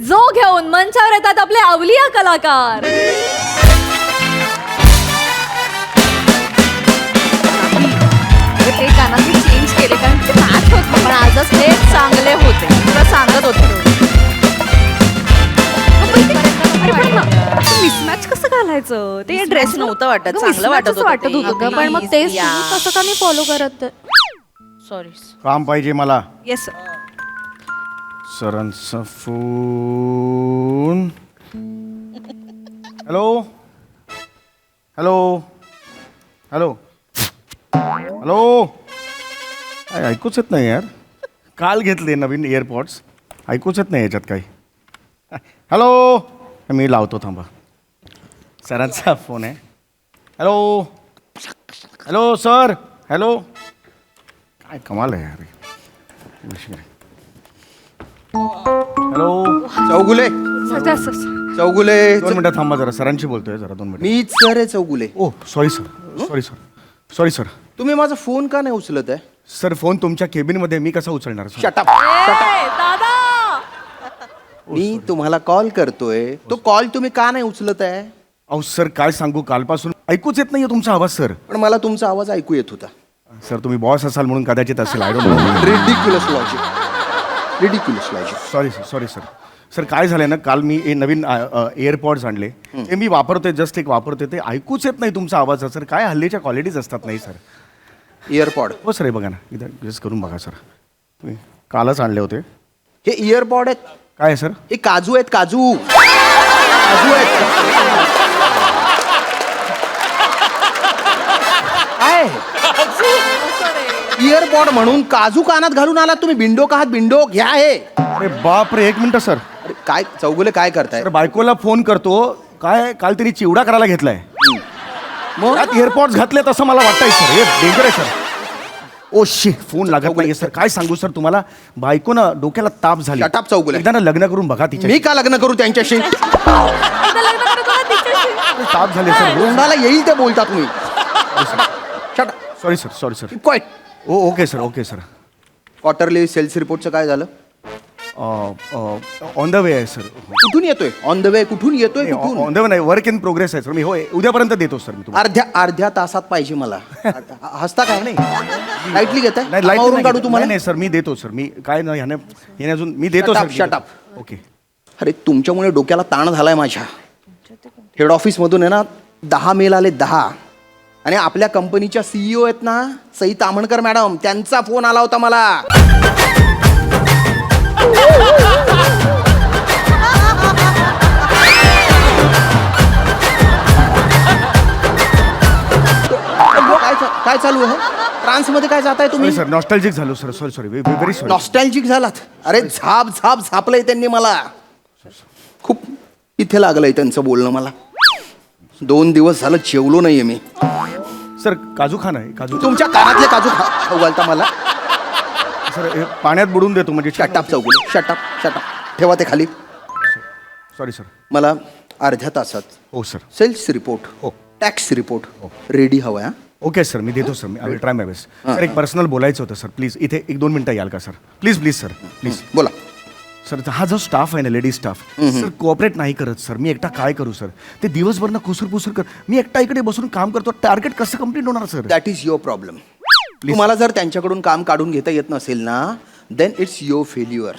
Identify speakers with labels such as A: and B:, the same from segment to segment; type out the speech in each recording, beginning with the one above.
A: जो घेऊन मंचावर येतात आपले अवलिया कलाकार.
B: ते गाणं चेंज केले कारण ते मॅच होत पण आजच हे चांगले होते तुला सांगत होते. मिसमॅच कसं घालायचं ते ड्रेस नव्हतं वाटत चांगलं वाटत
A: होतं पण मग तेच तसं का नाही फॉलो करत.
B: सॉरी.
C: काम पाहिजे मला.
B: येस
C: सरांचा phone. Hello hello hello hello. काय ऐकूच येत नाही यार. काल घेतले नवीन एअरपॉड्स, ऐकूच येत नाही याच्यात काही. हॅलो, मी लावतो थांबा. सरांचा फोन आहे. Hello hello sir. हॅलो. काय कमाल आहे यार. हॅलो
D: चौगुले चौगुले
C: 2 मिनिटं थांबा जरा. सरांशी बोलतोय जरा 2 मिनिटं.
D: मीच सर आहे चौगुले.
C: ओ सॉरी सर. Sorry sir.
D: तुम्ही माझा फोन का नाही उचलत आहे?
C: सर फोन तुमच्या केबिनमध्ये मी कसा उचलणार सर?
D: शटअप.
A: दादा
D: मी तुम्हाला कॉल करतोय, तो कॉल तुम्ही का नाही उचलत आहे?
C: अहो सर काय सांगू, कालपासून ऐकूच येत नाहीये तुमचा आवाज सर.
D: पण मला तुमचा आवाज ऐकू येत होता.
C: सर तुम्ही बॉस असाल म्हणून कदाचित असेल. I don't know.
D: Ridiculous logic.
C: Sorry sir. Sir काय झालंय ना, काल मी नवीन एअरपॉड्स आणले. ते मी वापरतोय, जस्ट एक वापरतोय. ते ऐकूच येत नाही तुमचा आवाज सर. काय हल्लीच्या क्वालिटीज असतात नाही सर.
D: इयरपॉड.
C: हो सर हे बघा ना, इथं जस्ट करून बघा सर. तुम्ही कालच आणले होते.
D: हे इयरपॉड आहेत.
C: काय आहे सर?
D: हे काजू आहेत. काजू आहेत. काय इयरपॉड म्हणून काजू कानात घालून आलात तुम्ही? बिंडोक आहात? बिंडोक घ्या हे.
C: अरे बाप रे, 1 मिनिट सर.
D: अरे काय चौगुले काय करताय?
C: तर बायकोला फोन करतो. काय काल तिने चिवडा करायला घेतलाय.
D: मग
C: त्यात एअरपॉड्स घातलेत असं मला वाटतंय सर. हे डेंजर आहे सर. ओ शी, फोन लागत नाहीये सर. काय सांगू सर तुम्हाला, बायको ना डोक्याला ताप झाली.
D: Shut up, Chougule.
C: एकदा ना लग्न करून बघा तिच्या.
D: मी का लग्न करू त्यांच्याशी?
C: ताप झाले सर.
D: तोंडाला येईल ते बोलता तुम्ही.
C: Sorry sir.
D: Quite.
C: Okay sir.
D: Quarterly sales रिपोर्टचं काय झालं?
C: ऑन द वे आहे सर.
D: कुठून येतोय? ऑन द वे कुठून येतोय? कुठून?
C: ऑन द वे नाही, वर्क इन प्रोग्रेस आहे सर. मी होय उद्यापर्यंत देतो सर मी तुम्हाला.
D: अर्ध्या तासात पाहिजे मला. हसता काय नाही? लाईटली घेताय?
C: नाही लाईट
D: कामावरून काढू तुम्हाला?
C: नाही सर, मी देतो सर. मी काय नाही ह्याने अजून मी देतो सर.
D: Shut up.
C: ओके.
D: अरे तुमच्यामुळे डोक्याला ताण झालाय माझ्या. हेड ऑफिस मधून आहे ना 10 मेल आले 10. आणि आपल्या कंपनीच्या सीईओ आहेत ना सई तामणकर मॅडम, त्यांचा फोन आला होता मला. काय चालू आहे? ट्रान्स मध्ये काय जाताय तुम्ही?
C: सर नॉस्टॅल्जिक झालो sir. Sorry very sorry.
D: Nostalgic झालात? अरे झापलंय त्यांनी मला. खूप इथे लागलंय त्यांचं बोलणं मला. 2 दिवस झालं जेवलो नाहीये मी.
C: सर काजू खाना आहे. काजू
D: तुमच्या कानातले काजू खाऊ घालता मला?
C: सर हे पाण्यात बुडून देतो म्हणजे.
D: शटअप चौगुले. शटअप. ठेवा ते खाली.
C: Sorry sir.
D: मला अर्ध्या तासात
C: हो सर.
D: सेल्स रिपोर्ट,
C: हो.
D: टॅक्स रिपोर्ट रेडी हवा.
C: ओके सर, मी देतो sir. Me I will try my best. Sir एक पर्सनल बोलायचं होतं सर. प्लीज इथे 1-2 मिनिटं याल का सर? Please sir please.
D: बोला.
C: सर हा जो स्टाफ आहे ना, लेडीज स्टाफ सर, कोऑपरेट नाही करत सर. मी एकटा काय करू सर? ते दिवसभर ना खुसूर कर. मी एकटा इकडे बसून काम करतो. टार्गेट कसं कम्प्लीट होणार sir?
D: That is your problem. तुम्हाला जर त्यांच्याकडून काम काढून घेता येत नसेल ना, then it's your failure.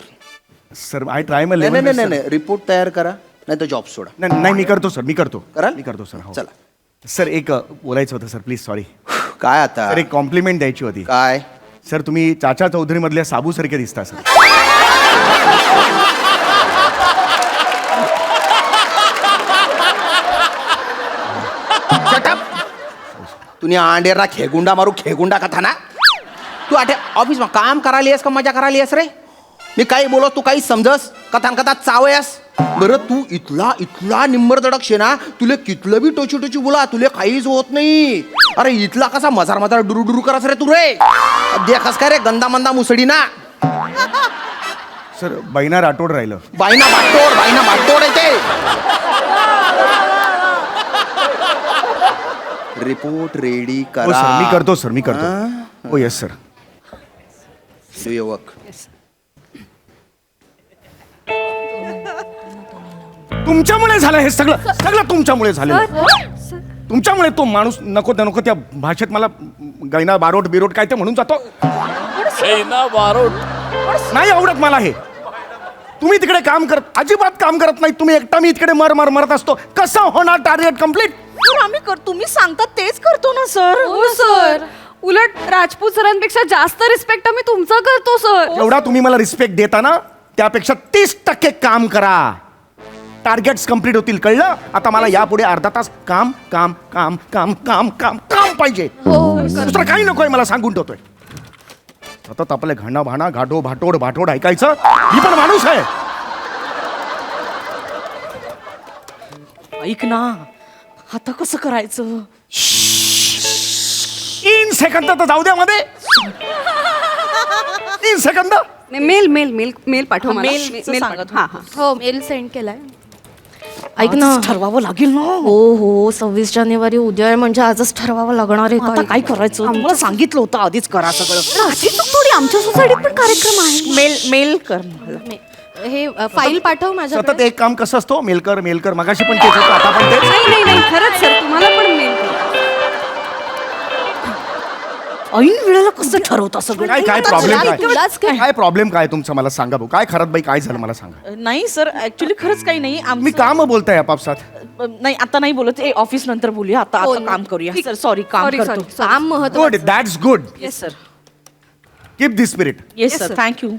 C: Sir I try my
D: नाही. रिपोर्ट तयार करा, नाही तर जॉब सोडा.
C: नाही मी करतो सर. मी करतो.
D: कराल?
C: मी करतो सर. हो.
D: चला.
C: सर एक बोलायचं होतं सर. Please sorry.
D: काय आता?
C: सर एक कॉम्प्लिमेंट द्यायची होती.
D: काय?
C: सर तुम्ही चाचा चौधरी मधल्या साबू सारखे दिसता सर.
D: तुम्ही अंडेरा खेगुंडा मारू खेगुंडा का था ना? तू आठे ऑफिस में काम करायला येस का मजा करायला येस रे? मी काही बोलो तू काही समजस? कथा चावयास. बरं तू इथला निंबर दडक शे ना, तुले कितलं बी टोची बोला तुले काहीच होत नाही. अरे इथला कसा मजार डुरू करस रे तू रे? देखस काय रे गंदा मंदा मुसडी ना.
C: सर बैना राठोड राहिलं.
D: बायना बाटोड येते. रिपोर्ट रेडी
C: हो
D: करा.
C: सर मी करतो सर. मी करतो. हो yes sir.
D: Do your work.
C: तुमच्यामुळे झालं हे सगळं सगळं तुमच्यामुळे झालं. तुमच्यामुळे तो माणूस नको त्या भाषेत मला गैना बारोट बिरोट काय ते म्हणून जातो. नाही आवडत मला हे. तुम्ही तिकडे काम करत अजिबात काम करत नाही. तुम्ही एकटा, मी तिकडे मरत असतो. कसं होणार टार्गेट कम्प्लीट?
B: आम्ही तुम्ही सांगता तेच करतो ना सर.
A: हो सर, उलट राजपूत सरांपेक्षा जास्त रिस्पेक्ट आम्ही तुमचा करतो सर.
C: एवढा तुम्ही मला रिस्पेक्ट देता ना, त्यापेक्षा 30% काम करा. टार्गेट्स कम्प्लीट होतील, कळलं? आता मला यापुढे अर्धा तास काम काम काम काम काम काम काम पाहिजे. दुसरं काही नकोय मला, सांगून ठेवतोय. सतत आपले घाणा भाणा घाटो भाटोड भाटोड ऐकायचं. मी पण माणूस आहे.
B: ऐक ना, आता कसं करायचं?
C: 3 सेकंद तर जाऊ द्या मध्ये. 3 सेकंद.
A: मेल मेल मेल मेल पाठव मला.
B: मेल सांगत
A: हा हा हो, मेल सेंड केलाय. ऐक ना,
B: ठरवावं लागेल ना.
A: हो 26 जानेवारी उद्या आहे, म्हणजे आजच ठरवावं लागणार आहे.
B: आता काय करायचं? मला सांगितलं होतं आधीच करा सगळं. थोडी आमच्या सोसायटीत पण कार्यक्रम आहे. मेल कर मला.
A: हे फाईल पाठव माझ्या.
C: सतत एक काम कसं असतो, मेलकर मेलकर. मगाशी पण तेच होतं, आता पण तेच.
A: नाही खरंच सर, तुम्हाला पण मेल.
B: ऐन वेळेला कसं ठरवता सगळं?
C: काय प्रॉब्लेम
A: तुलाच
C: काय? काय प्रॉब्लेम काय तुमचा मला सांगा भाऊ. काय खरंच बाई काय झालं मला सांगा.
B: नाही सर, ऍक्च्युली खरंच काही नाही.
C: मी काम बोलताय आपापसात.
B: नाही आता नाही बोलत. ऑफिस नंतर बोलूया. आता काम करूया सर. सॉरी, काम करतो.
A: काम
C: गुड,
A: महत्त्वाचं.
C: That's good.
B: Yes sir.
C: Keep this spirit.
B: Yes sir, thank you.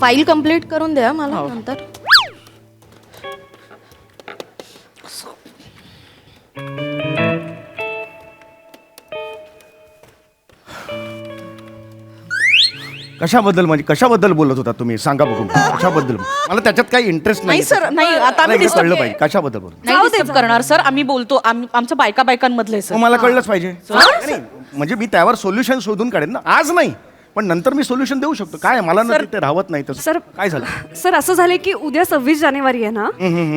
A: File complete करून द्या मला नंतर.
C: कशाबद्दल म्हणजे कशाबद्दल बोलत होता तुम्ही, सांगा बघू. कशाबद्दल? मला त्याच्यात काही इंटरेस्ट
B: नाही सर, नाही आता आम्ही
C: कळलं पाहिजे कशाबद्दल बोलतो.
B: नाही डिस्टर्ब करणार सर. आम्ही बोलतो, आमच्या बायकांमधले सर.
C: मला कळलंच पाहिजे. नाही, म्हणजे मी त्यावर सोल्युशन शोधून काढेन ना. आज नाही पण नंतर मी सोल्युशन देऊ शकतो. काय मला ना तिथे राहत नाही तर.
E: सर
C: काय झालं?
E: सर असं झालंय की उद्या 26 जानेवारी आहे ना,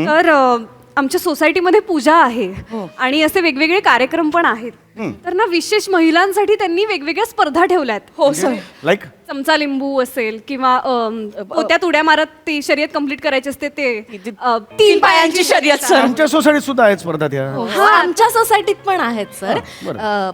E: तर आमच्या सोसायटीमध्ये पूजा आहे आणि असे वेगवेगळे कार्यक्रम पण आहेत. तर ना विशेष महिलांसाठी त्यांनी वेगवेगळ्या स्पर्धा ठेवल्यात.
B: हो सर.
C: लाईक
E: चमचा लिंबू असेल किंवा पोत्यात उड्या मारत ती शर्यत कंप्लीट करायची असते ते
B: 3 पायांची शर्यत सर.
C: आमच्या सोसायटीत सुद्धा आहेत स्पर्धा त्या.
A: हा आमच्या सोसायटीत पण आहेत सर.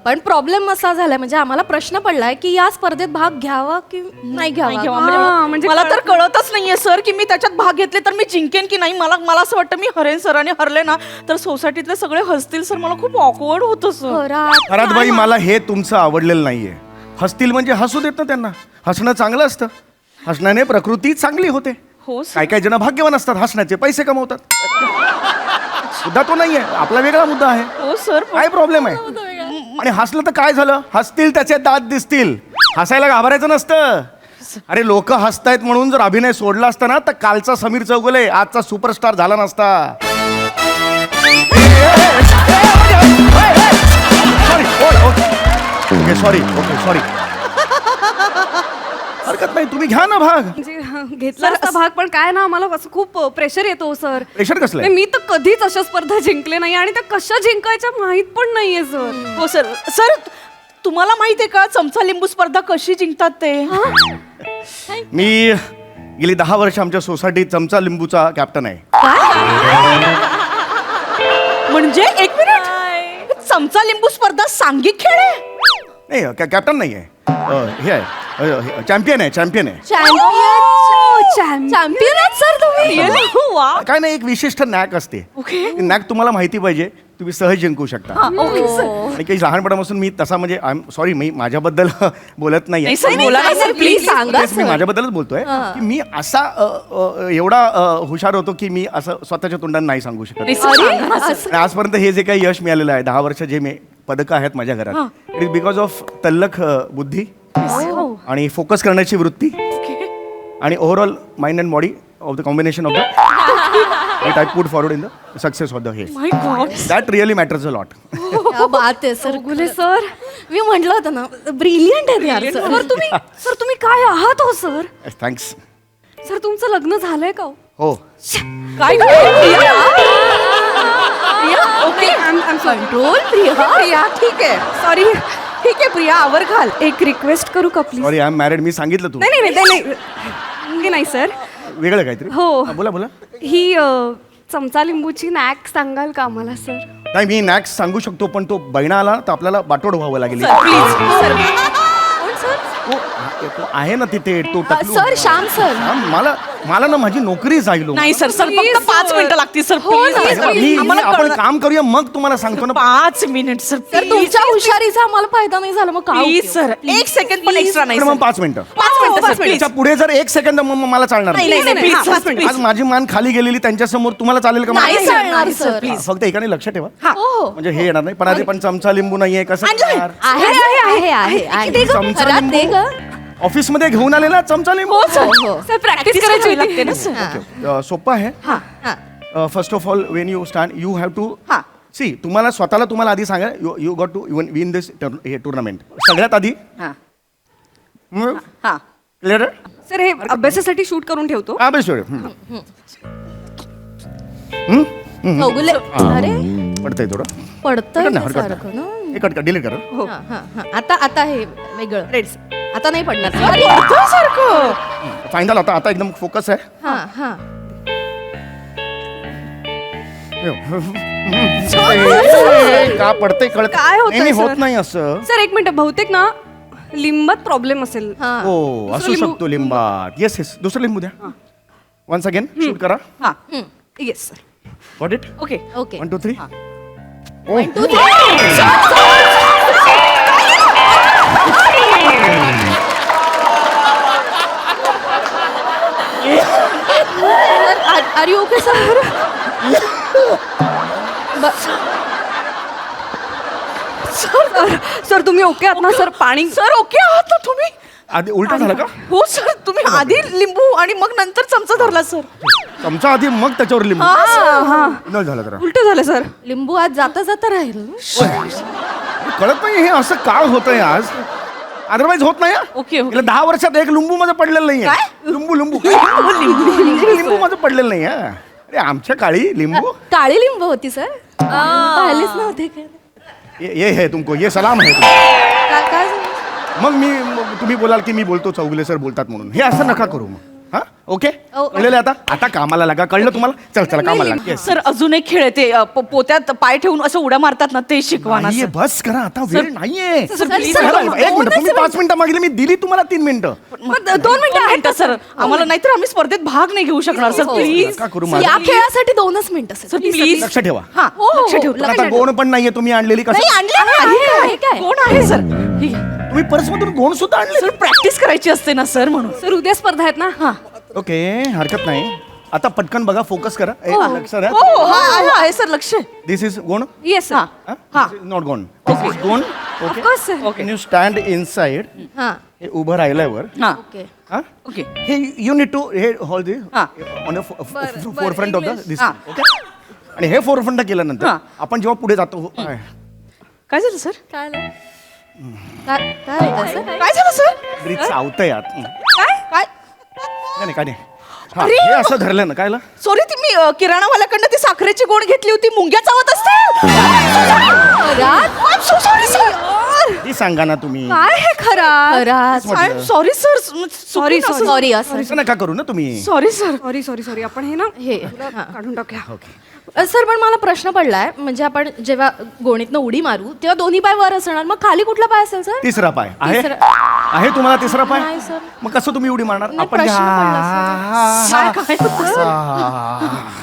A: पण प्रॉब्लेम असा झालाय, म्हणजे आम्हाला प्रश्न पडलाय की या स्पर्धेत भाग घ्यावा की नाही घ्यावा.
E: म्हणजे
B: मला तर कळतच नाहीये सर की मी त्याच्यात भाग घेतले तर मी जिंकेन की नाही. मला असं वाटतं मी हरेन सर आणि हरले ना तर सोसायटीतले सगळे हसतील सर. मला खूप ऑकवर्ड होतं सर.
C: खरात बाई मला हे तुमचं आवडलेलं नाहीये. हसतील म्हणजे हसू देत ना त्यांना. हसणं चांगलं असतं. हसण्याने प्रकृती चांगली होते.
B: हो
C: काय काय जण भाग्यवान असतात, हसण्याचे पैसे कमवतात. मुद्दा तो नाहीये, आपला वेगळा मुद्दा आहे.
B: हो सर.
C: काय प्रॉब्लेम आहे? आणि हसलं तर काय झालं? हसतील त्याचे दात दिसतील. हसायला घाबरायचं नसतं. अरे लोक हसतायत म्हणून जर अभिनय सोडला असता ना तर कालचा समीर चौगुले आजचा सुपरस्टार झाला नसता. Sorry sorry. हरकत नाही, तुम्ही घ्या ना भाग.
E: म्हणजे घेतला असता भाग, पण काय ना आम्हाला असं खूप प्रेशर येतो सर.
C: प्रेशर कसलं?
E: मी तर कधीच अशा स्पर्धा जिंकले नाही आणि त्या कशा जिंकायच्या माहित पण नाहीये सर.
B: हो सर. सर तुम्हाला माहितीये का चमचा लिंबू स्पर्धा कशी जिंकतात ते?
C: मी गेली 10 वर्ष आमच्या सोसायटीत चमचा लिंबूचा कॅप्टन आहे.
B: म्हणजे एक मिनिट, चमचा लिंबू स्पर्धा सांघिक खेळ आहे?
C: नाही कॅप्टन नाही आहे. हे आहे, चॅम्पियन आहे. चॅम्पियन
A: चॅम्पियन सर तुम्ही.
B: वा.
C: काय नाही, एक विशिष्ट नॅक असते. ती नॅक तुम्हाला माहिती पाहिजे, तुम्ही सहज जिंकू शकता. आणि काही लहानपणापासून मी तसा म्हणजे सॉरी मी माझ्याबद्दल बोलत नाही.
A: प्लीज सांगा.
C: मी माझ्याबद्दलच बोलतोय की मी असा एवढा हुशार होतो की मी असं स्वतःच्या तोंडाने नाही सांगू शकत. आणि आजपर्यंत हे जे काही यश मिळालेलं आहे 10 वर्ष जे मी पदकं आहेत माझ्या घरात, इट इज बिकॉज ऑफ तल्लख बुद्धी आणि फोकस करण्याची वृत्ती आणि overall mind and body of the combination of the I put forward in the success of the हे. That really matters a lot.
A: क्या बात आहे सर. गुले सर, मी म्हटलं होतं ना, ब्रिलियंट आहे यार सर.
E: सर तुम्ही काय आहात हो सर?
C: थँक्स.
E: सर तुमचं लग्न झालंय का?
C: हो.
B: काय
A: कंट्रोल
B: प्रिया ठीक आहे. सॉरी. ठीक आहे प्रिया, आवर घाल.
E: एक रिक्वेस्ट करू का please?
C: Sorry I am married. मी सांगितलं तू.
E: नाही नाही नाही नाही नाही सर.
C: वेगळं काहीतरी.
E: हो.
C: बोला बोला.
E: ही चमचा लिंबूची नॅक सांगाल का आम्हाला सर?
C: नाही मी नॅक्स सांगू शकतो पण तो बैना आला तर आपल्याला बाटोड व्हावं लागेल.
B: प्लीज सर
C: तो आहे ना तिथे तो टकलू.
A: सर श्याम सर
C: मला ना माझी नोकरी जाईल हो.
B: नाही सर सर
E: Please,
B: फक्त 5
E: sir.
B: मिनिटं लागतील सर
A: हो ना,
B: प्लीज
A: sir.
C: आपण काम करूया मग तुम्हाला सांगतो ना.
B: 5 मिनिट सर
A: सर तुमच्या हुशारीचा आम्हाला फायदा नाही झाला मग काय
B: प्लीज
A: उपयोग?
B: सर 1 सेकंड पण एक्स्ट्रा नाही
C: पण
B: सर.
C: मग 5 मिनिटं
B: 5 मिनिटं सर प्लीज
C: त्याच्या पुढे जर 1 सेकंद मग मला चालणार
B: नाही
C: नाही.
B: नाही प्लीज सर
C: आज माझी मान खाली गेलेली त्यांच्या समोर तुम्हाला चालेल का?
A: नाही
C: मला-
A: चालणार
B: नाही, sir,
A: सर
B: please.
C: फक्त एकाने लक्ष ठेवा
A: हो
C: म्हणजे हे येणार नाही. पण आधी पण चमचा लिंबू नाहीये कसं करणार?
A: आहे
C: चमचा
A: घरात दे
C: लिंबू
A: ग.
C: ऑफिस मध्ये घेऊन आलेला चमचा लिंबू
B: हो सर
A: हो.
E: सर प्रॅक्टिस करायची लागते ना
A: हा,
C: सोपं आहे.
A: हा.
C: First of all when you stand you have to
B: हा.
C: सी तुम्हाला स्वतःला तुम्हाला आधी सांगा you got to win this हे टुर्नामेंट सगळ्यात आधी.
B: हा हा
C: क्लिअर
E: सर हे अभ्यासासाठी शूट करून ठेवतो.
A: चौगुले अरे
C: पडतंय थोडं.
A: पडतंय
C: हरकत
A: ना
C: नाही, हरकत
A: सारखं ना.
C: हे कट डिलीट कर.
A: हा, हा, हा. आता हे वेगळं रेड्स आता नाही पडणार
B: सारखं
C: फायनल आता एकदम फोकस आहे.
A: हा हा
C: का पडतंय कळत
E: काय होतंय,
C: नेहमी होत
E: sir?
C: नाही असं.
E: सर एक मिनिट बहुतेक ना लिंबात प्रॉब्लेम असेल.
A: हा
C: हो असू शकतो लिंबात. येस येस दुसरं लिंबू द्या. वन्स अगेन शूट करा.
B: हा
E: yes sir.
C: Got it.
B: Okay
A: okay
C: 1 2 3.
A: Are you okay sir
E: sir तुम्ही ओके आहात ना सर? पाणी
B: सर ओके आहात ना तुम्ही?
C: आधी उलट झालं का?
B: हो सर तुम्ही आधी लिंबू आणि मग नंतर चमचा धरला सर.
C: चमचा आधी मग त्याच्यावर लिंबू.
E: हा
C: न झालं तर
E: उलट झालं सर.
A: लिंबू आज जाता जाता राहील
C: कळत नाही हे असं का होतंय आज. अदरवाईज होत नाही.
B: Okay, okay.
C: गेल्या 10 वर्षात एक लिंबू माझं पडलेलं नाहीये. लिंबू लिंबू लिंबू माझं पडलेलं नाही. अरे आमच्या काळी लिंबू
A: काळी लिंबू होती सर पाहिलेच नव्हते काय
C: ये है तुमको ये सलाम है तुमको.
A: काय
C: मग तुम्ही बोलाल की मी बोलतो चौगुले सर बोलतात म्हणून. हे असं नका करू मग. हा ओके कळलेलं आहे आता कामाला लागा. कळलं तुम्हाला? चला कामाला लागा. Yes.
B: सर अजून एक खेळ आहे ते पोत्यात पाय ठेवून असं उड्या मारतात ना ते शिकवा ना
C: नाहीये,
B: सर.
C: बस करा आता वेळ नाहीये.
B: सर, please,
C: सर,
B: सर,
C: एक मिनिट तुम्ही 5 मिनिटं मागली मी दिली तुम्हाला 3 मिनिटं.
B: मग 2 मिनिटं आहेत ना सर आम्हाला नाहीतर आम्ही स्पर्धेत भाग नाही घेऊ शकणार सर प्लीज.
C: नका करू
A: या
C: माझं.
A: खेळासाठी 2च मिनिटं
B: सर
A: सर
B: प्लीज
C: लक्ष ठेवा.
B: हा लक्ष ठेव
C: पण आता गोण पण नाहीये तुम्ही आणलेली कसं.
B: नाही आणले ना
A: आहे काय?
B: कोण आहे सर ठीक आहे.
C: तुम्ही पर्समधून गोण सुद्धा आणले.
B: सर प्रॅक्टिस करायची असते ना सर म्हणून.
E: सर उद्या स्पर्धा आहेत ना.
B: हा
C: ओके हरकत नाही. आता पटकन बघा फोकस करा. लक्ष द्या.
B: हो हा आहे सर लक्ष
C: this is gone.
E: Yes sir.
B: हा हा
C: not gone. This is gone. Okay
E: of course sir.
B: Okay
C: you stand inside.
A: हा
C: हे उभं राहिल्यावर
B: हा
A: ओके
C: हा
B: ओके
C: हे यू नीड टू हे होल्ड दी
B: हा.
C: On for front of the this.
B: हा.
C: ओके आणि हे फोर फ्रंट केल्यानंतर
B: हा.
C: आपण जेव्हा पुढे जातो
B: काय झालं सर
A: काय झालं? काय होतं सर
B: काय झालं सर
C: ब्रिज चावतंय आत.
B: काय काय
C: नाही काय नाही. हा हे असं धरलं ना कायला.
B: सॉरी ती मी किराणावाल्याकडनं ती साखरेची गोण घेतली होती मुंग्या चावत असते. सॉरी सर
C: ती सांगा ना तुम्ही.
E: काय हे खरा?
B: Sorry sir
E: sorry sorry
A: sorry असं
C: असं नका करू ना तुम्ही.
B: Sorry sir
E: sorry sorry sorry आपण हे ना
A: हे
E: काढून टाकूया.
A: सर पण मला प्रश्न पडलाय म्हणजे आपण जेव्हा गोणीतनं उडी मारू तेव्हा दोन्ही पाय वर असणार मग खाली कुठला पाय असेल सर?
C: तिसरा पाय आहे.
A: तिसरा.
C: आहे तुम्हाला तिसरा पाय.
A: नाही, सर.
C: मग कसं तुम्ही उडी मारणार?
A: नाही,
C: आपण
A: प्रश्न पडला,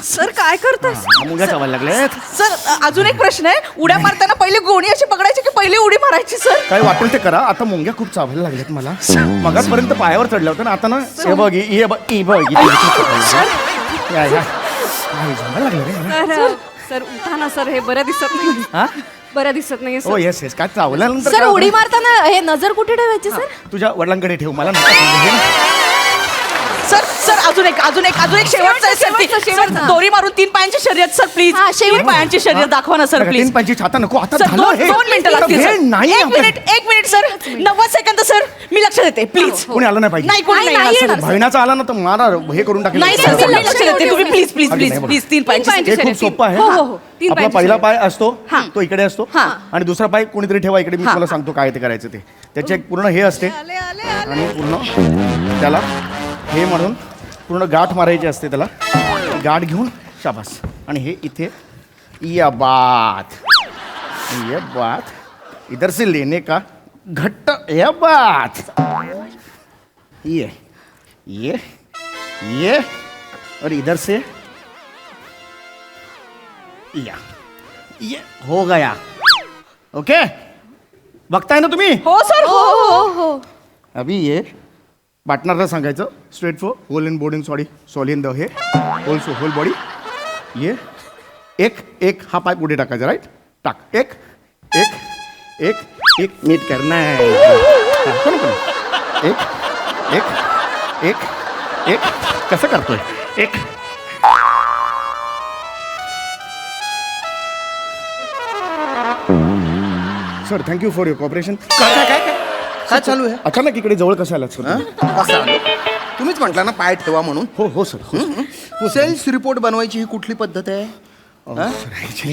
B: सर काय करताय
C: मुंग्या चावायला लागल्यात.
B: सर अजून एक प्रश्न आहे उड्या मारताना पहिले गोणी अशी पकडायची की पहिले उडी मारायची सर?
C: काय वाटेल ते करा. आता मुंग्या खूप चावायला लागल्यात मला. मगाचपर्यंत पायावर चढल्या होत्या ना आता ना हे बघ हे बघ ही बघ या या झाडायला लागलं रे मला.
E: सर उठा ना सर हे बरं दिसत नाही.
C: हा
E: बरं दिसत नाही
C: हो येस येस काय चावल्यानंतर
A: सर
C: काय
A: उडी
C: होतं?
A: मारताना हे नजर कुठे ठेवायची सर?
C: तुझ्या वडिलांकडे ठेव मला नका सांगू. हे ना.
B: सर सर अजून एक शेवटचं आहे सर.
A: शेवटचं.
B: दोरी मारून 3 पायांची शर्यत सर प्लीज.
A: हा, शेवट.
B: 3 पायांची शर्यत दाखवा ना सर प्लीज.
C: 3 पायची छाता नको आता
B: सर
C: झालं हे.
B: 2 मिनिटं लागतील
C: वेळ
B: सर.
C: नाही
B: एक
C: आपल्या-
B: मिनिट सर 90 सेकंद सर मी लक्ष देते प्लीज.
C: कोणी आलं नाही पाहिजे.
B: नाही कोणी
A: नाही,
B: नाही
A: नाही
B: येणार,
A: येणार.
B: सर.
C: बहिणाचा आला ना तर मारा हे करून टाकेल.
B: नाही सर मी लक्ष देते तुम्ही प्लीज प्लीज
C: अगदी
B: प्लीज
C: नाही बघ.
B: प्लीज 3 पायांची
E: पायांची
C: हे
B: शर्यत.
C: खूप सोपं आहे.
E: हो, हो, हो. 3
C: आपला
E: पायांची
C: पहिला
E: शर्यत.
C: पाय असतो
B: हा.
C: तो इकडे असतो
B: हा.
C: आणि दुसरा पाय कोणीतरी ठेवा इकडे. मी
B: हा.
C: तुला सांगतो काय ते करायचं ते. त्याचे एक पूर्ण हे असते आणि पूर्ण त्याला हे म्हणून पूर्ण गाठ मारायची असते त्याला. गाठ घेऊन शाबास आणि हे इथे ये बात इधर से लेने का घट्ट ये बात ये और इधर से ये हो गया. ओके बघताय ना तुम्ही.
B: हो सर हो हो
A: हो
C: अभी ये पार्टनरला सांगायचं straight for whole in body sorry sorry in the हे होल बॉडी. ये एक हा पाय पुढे टाकायचा राईट. टाक एक नीट करना है. एक कसं करतोय. एक sir thank you for your cooperation.
D: काय चालू आहे
C: अचानक इकडे जवळ कसं आलात सर.
D: कसं आलं? तुम्हीच म्हटलं ना पाय ठेवा म्हणून.
C: हो सर.
D: सेल्स रिपोर्ट बनवायची ही कुठली पद्धत आहे?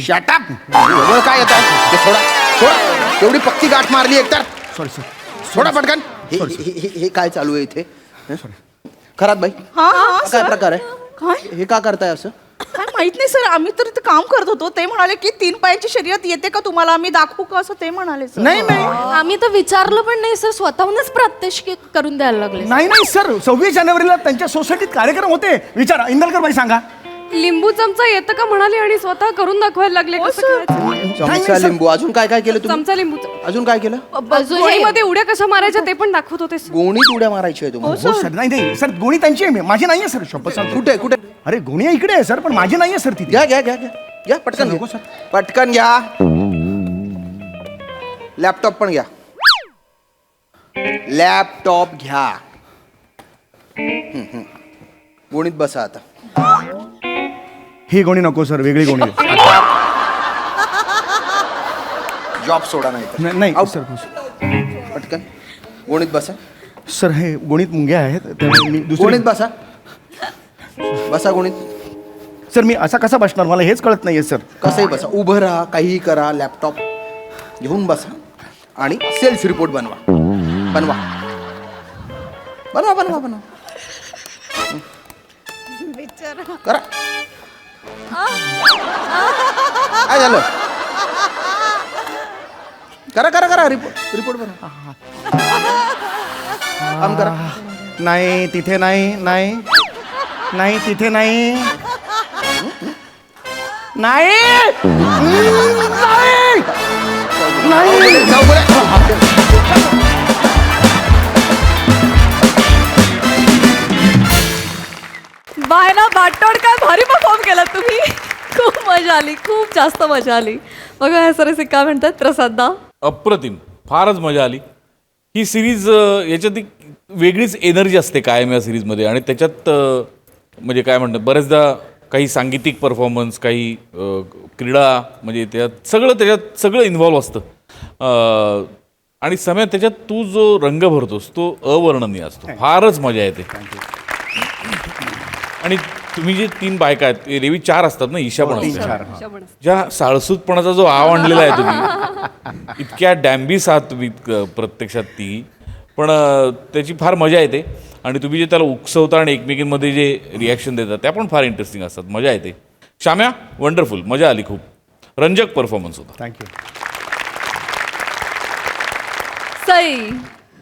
D: शटअप काय येत आहे ते सोडा. एवढी पक्की गाठ मारली एकतर.
C: Sorry sir.
D: सोडा पटकन. हे काय चालू आहे इथे? खरात बाई
B: हा
D: काय प्रकार आहे?
B: काय
D: हे का करताय असं?
B: काय माहित नाही सर, आम्ही तर इथे काम करत होतो. ते म्हणाले की 3 पायांची शर्यत येते का तुम्हाला, आम्ही दाखवू का असं ते म्हणाले सर.
C: नाही
A: आम्ही तर विचारलं पण नाही सर, स्वतःहूनच प्रात्यक्षिक करून द्यायला लागले.
C: नाही सर 26 जानेवारीला त्यांच्या सोसायटीत कार्यक्रम होते. विचारा इंदलकर बाई सांगा.
E: लिंबू चमचा येतं का म्हणाले आणि स्वतः करून दाखवायला लागले. कसं करायचं?
D: चमचा लिंबू अजून काय काय केलं तुम्ही?
E: चमचा लिंबू
D: अजून काय केलं?
E: मध्ये उड्या कशा मारायच्या ते पण दाखवत होते.
D: गोणीत उड्या मारायची आहे तुम्हाला?
C: हो सर. नाही सर गोणी त्यांची आहे माझी नाही आहे सर. शपथ सांगतो.
D: कुठे
C: अरे गोणी इकडे आहे सर पण माझी नाही आहे सर. तिथे
D: घ्या पटकन
C: नको
D: घ्या.
C: सर.
D: पटकन घ्या. लॅपटॉप पण घ्या. लॅपटॉप घ्या. गोणीत बसा आता.
C: ही गोणी नको सर वेगळी गोणी आहे.
D: जॉब सोडा नाही तर.
C: नाही
D: आउट.
C: सर.
D: पटकन गोणीत बसा.
C: सर हे गोणीत मुंग्या आहेत त्यामुळे मी
D: गोणीत बसा. बसा गोणीत.
C: सर मी असा कसा बसणार मला हेच कळत नाहीये सर.
D: कसंही बसा. उभं राहा काहीही करा. लॅपटॉप घेऊन बसा आणि सेल्स रिपोर्ट बनवा. करा. काय झालं? करा रिपोर्ट बनवा. काम करा.
C: नाही तिथे नाही तिथे नाही.
D: जाऊ बरं.
A: बायना बाटोड काय भारी परफॉर्म केला तुम्ही. खूप मजा आली, खूप जास्त मजा आली. बघा हे सर काय म्हणतात प्रसाददा.
F: अप्रतिम, फारच मजा आली. ही सिरीज याच्यात एक वेगळीच एनर्जी असते कायम या सिरीजमध्ये. आणि त्याच्यात म्हणजे काय म्हणतात बऱ्याचदा काही सांगीतिक परफॉर्मन्स, काही क्रीडा, म्हणजे त्याच्यात सगळं इन्व्हॉल्व असतं. आणि समय त्याच्यात तू जो रंग भरतोस तो अवर्णनीय असतो. फारच मजा येते. आणि तुम्ही जे 3 बायका आहेत रेवी 4 असतात ना, ईशा पण असते. ज्या साळसूतपणाचा जो आव आणलेला आहे तुम्ही, इतक्या डॅम्बिस आहात तुम्ही प्रत्यक्षात ती, पण त्याची फार मजा येते. आणि तुम्ही जे त्याला उकसवता आणि एकमेकींमध्ये जे रिॲक्शन देतात त्या पण फार इंटरेस्टिंग असतात. मजा येते. श्याम्या वंडरफुल, मजा आली. खूप रंजक परफॉर्मन्स होता.
C: थँक्यू.
A: सई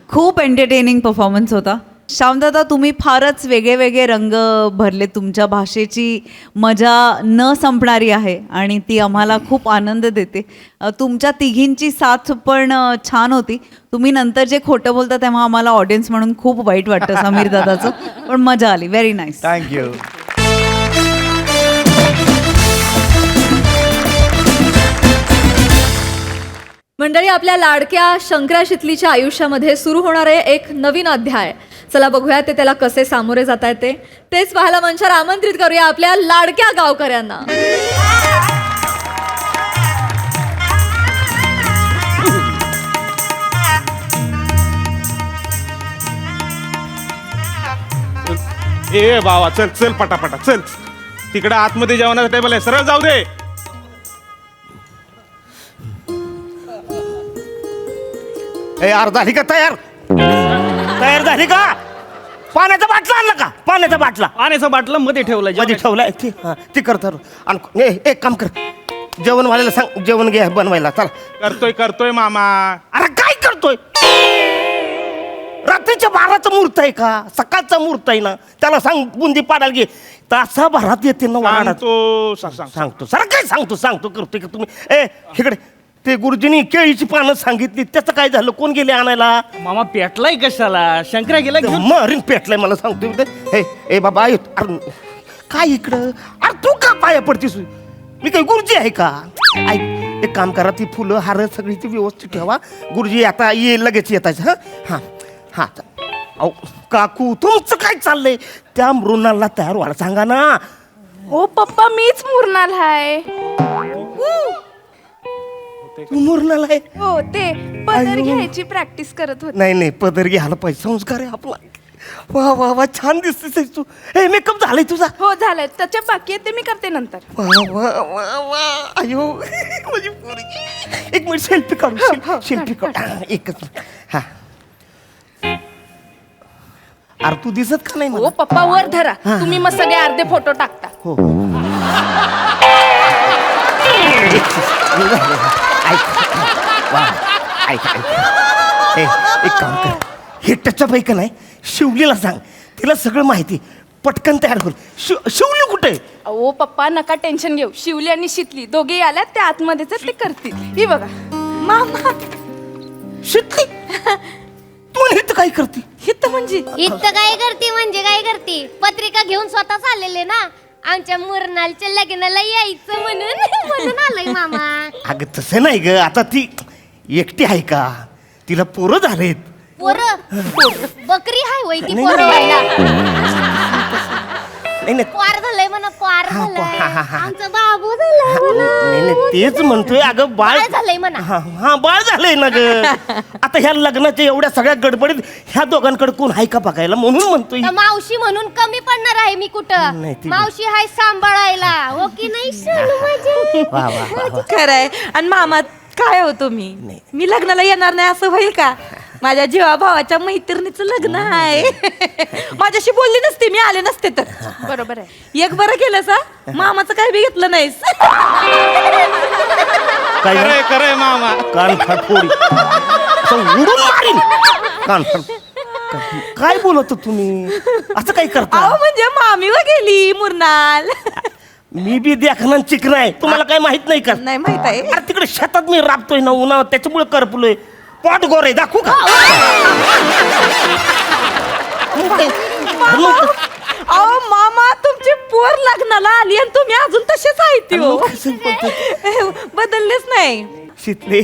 G: खूप एंटरटेनिंग परफॉर्मन्स होता. श्यामदादा तुम्ही फारच वेगळे वेगळे रंग भरले. तुमच्या भाषेची मजा न संपणारी आहे आणि ती आम्हाला खूप आनंद देते. तुमच्या तिघींची साथ पण छान होती. तुम्ही नंतर जे खोटं बोलता तेव्हा आम्हाला ऑडियन्स म्हणून खूप वाईट वाटतं समीर दादाचं, पण मजा आली. Very nice.
C: थँक्यू.
A: मंडळी, आपल्या लाडक्या शंकरा शितलीच्या आयुष्यामध्ये सुरू होणार आहे एक नवीन अध्याय. चला बघूया ते त्याला कसे सामोरे जात आहेत तेच पाहायला मंचावर आमंत्रित करूया आपल्या लाडक्या गावकऱ्यांना.
H: ए बाबा चल चल पटापटा चल. तिकडे आतमध्ये जेवणाचा टेबल आहे, सरळ जाऊ दे.
C: यार झाली का तयार झाली का?
I: पाण्याचा बाटला आणला का? पाण्याचा बाटला
H: पाण्याचा बाटला मध्ये ठेवलाय
I: मध्ये ठेवलाय. ती करतो आणि एक काम कर, जेवण वाल्याला सांग जेवण घे बनवायला. चला.
H: करतोय मामा.
I: अरे काय करतोय? रात्रीच्या 12चा मुहूर्त आहे का? सकाळचा मुहूर्त आहे ना? त्याला सांग बुंदी पाडायला घे. तासाभरात येते ना वाढत. सांगतो सर काय सांगतो करतोय का तुम्ही? इकडे ते गुरुजींनी केळीची पानं सांगितली, त्याचं काय झालं? कोण गेले आणायला?
J: मामा पेटलाय कशाला? शंकरा गेला घेऊन.
I: मरीन पेटलाय मला सांगतो. ए बाबा अरे काय इकडं? अरे तू का पाया पडतीस? मी काही गुरुजी आहे का? ऐक, एक काम करा, ती फुलं हार सगळी ती व्यवस्थित ठेवा. गुरुजी आता ये लगेच येतायचं. हा हा अहो काकू तुमचं काय चाललंय? त्या मृणाला तयार व्हायला सांगा ना.
B: ओ पप्पा मीच मुरणार आहे.
I: तू मृणाला आहे?
B: हो ते पदर
I: अयो.
B: घ्यायची प्रॅक्टिस करत होते.
I: नाही पदर घ्यायला पाहिजे, संस्कार आहे आपला. वा वा वा छान दिसतेस तू. मेकअप झालाय तुझा?
B: हो झालंय, त्याच्या बाकी आहे ते मी करते नंतर.
I: वा वा वा वा अयो माझी पोरगी. एक मिनिट सेल्फी काढू. सेल्फी काढ एकच. हा अरे तू दिसत का नाही
B: हो
I: मला?
B: पप्पा वर धरा, तुम्ही मग सगळे अर्धे फोटो टाकता.
I: हो ऐक एक काम कर, हे टचअप आहे का नाही, शिवलीला सांग, तिला सगळं माहिती, पटकन तयार होईल. शिवली कुठे?
B: अहो पप्पा नका टेन्शन घेऊ, शिवली आणि शीतली दोघे आल्यात, त्या आतमध्येच आहेत, ते करतील. ही बघा मामा.
I: शितली तू इथं काय करते?
B: हित म्हणजे
K: इथं काय करते म्हणजे काय करते? पत्रिका घेऊन स्वतःच आलेले ना, आमच्या मुरनालच्या लग्नाला यायचं म्हणून आलोय मामा.
I: अगं तसं नाही ग, आता ती एकटी आहे का? तिला पोरं झालेत.
K: पोरं बकरी हाय वय ती
I: नाही,
K: पोरं
I: नाही.
K: व्हायला.
I: नाही
K: पार झालंय म्हणा, पार
I: हा,
K: झालंय.
I: हा, हा, हा.
K: आमचा बाबू झालाय म्हणा.
I: नाही तेच म्हणतोय. अगं बाळ
K: बाळ झालंय म्हणा.
I: हा बाळ झालंय ना ग. आता ह्या लग्नाच्या एवढ्या सगळ्या गडबडीत ह्या दोघांकडे कोण आहे का बघायला, म्हणून म्हणतोय.
K: तर मावशी म्हणून कमी पडणार आहे मी कुठं?
I: नाही, ती-
K: मावशी हाय सांभाळायला, हो की नाही सोनू माझी?
I: वा वा वा वा.
L: खरंय. आणि मामा काय होतो मी लग्नाला येणार नाही असं होईल का? माझ्या जीवा भावाच्या मैत्रिणीचं लग्न आहे. माझ्याशी बोलली नसते, मी आले नसते तर.
B: बरोबर आहे.
L: एक बरं केलं सा, मामाचं काय बी घेतलं नाहीस.
I: काय
H: खरंय खरंय मामा.
I: कान फाटफोडी उडून मारीन. कान फाट काय बोलत तुम्ही? असं काय करता?
L: अहो म्हणजे मामीवर गेली मुरनाल.
I: मी बी देखना चिकन आहे, तुम्हाला काय माहित नाही का?
L: नाही माहित आहे.
I: अरे तिकडे शेतात मी राबतोय ना उन्हाळ्यात, त्याच्यामुळे करपलोय. पोट गोर आहे, दाखवू का?
L: अहो मामा तुमची पोर लग्नाला आली आणि तुम्ही अजून तसेच आहे हो. बदललेच नाही.
I: शितले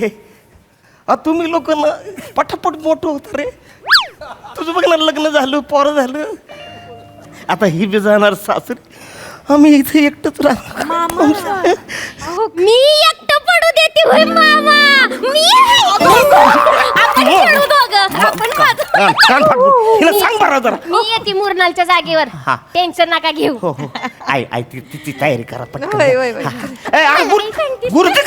I: तुम्ही लोक ना पटापट मोठं होत रे. तुझं बघ ना, लग्न झालं, पोरं झालं, आता ही बी जाणार सासरी, आम्ही इथे एकटंच राहणार.
K: मी एकटं पडू देते होय मामा. मी आपण खेळू दोघं. आपण वाजवू.
I: कान फाटू. हिला सांग बरं जरा.
K: मी येते मुरनालच्या जागेवर,
I: हा.
K: टेन्शन नका घेऊ.
I: हो हो आई तिची तयारी करा पटकन.
L: होय, होय, होय.
I: हा. ए, अरे, गुरुजी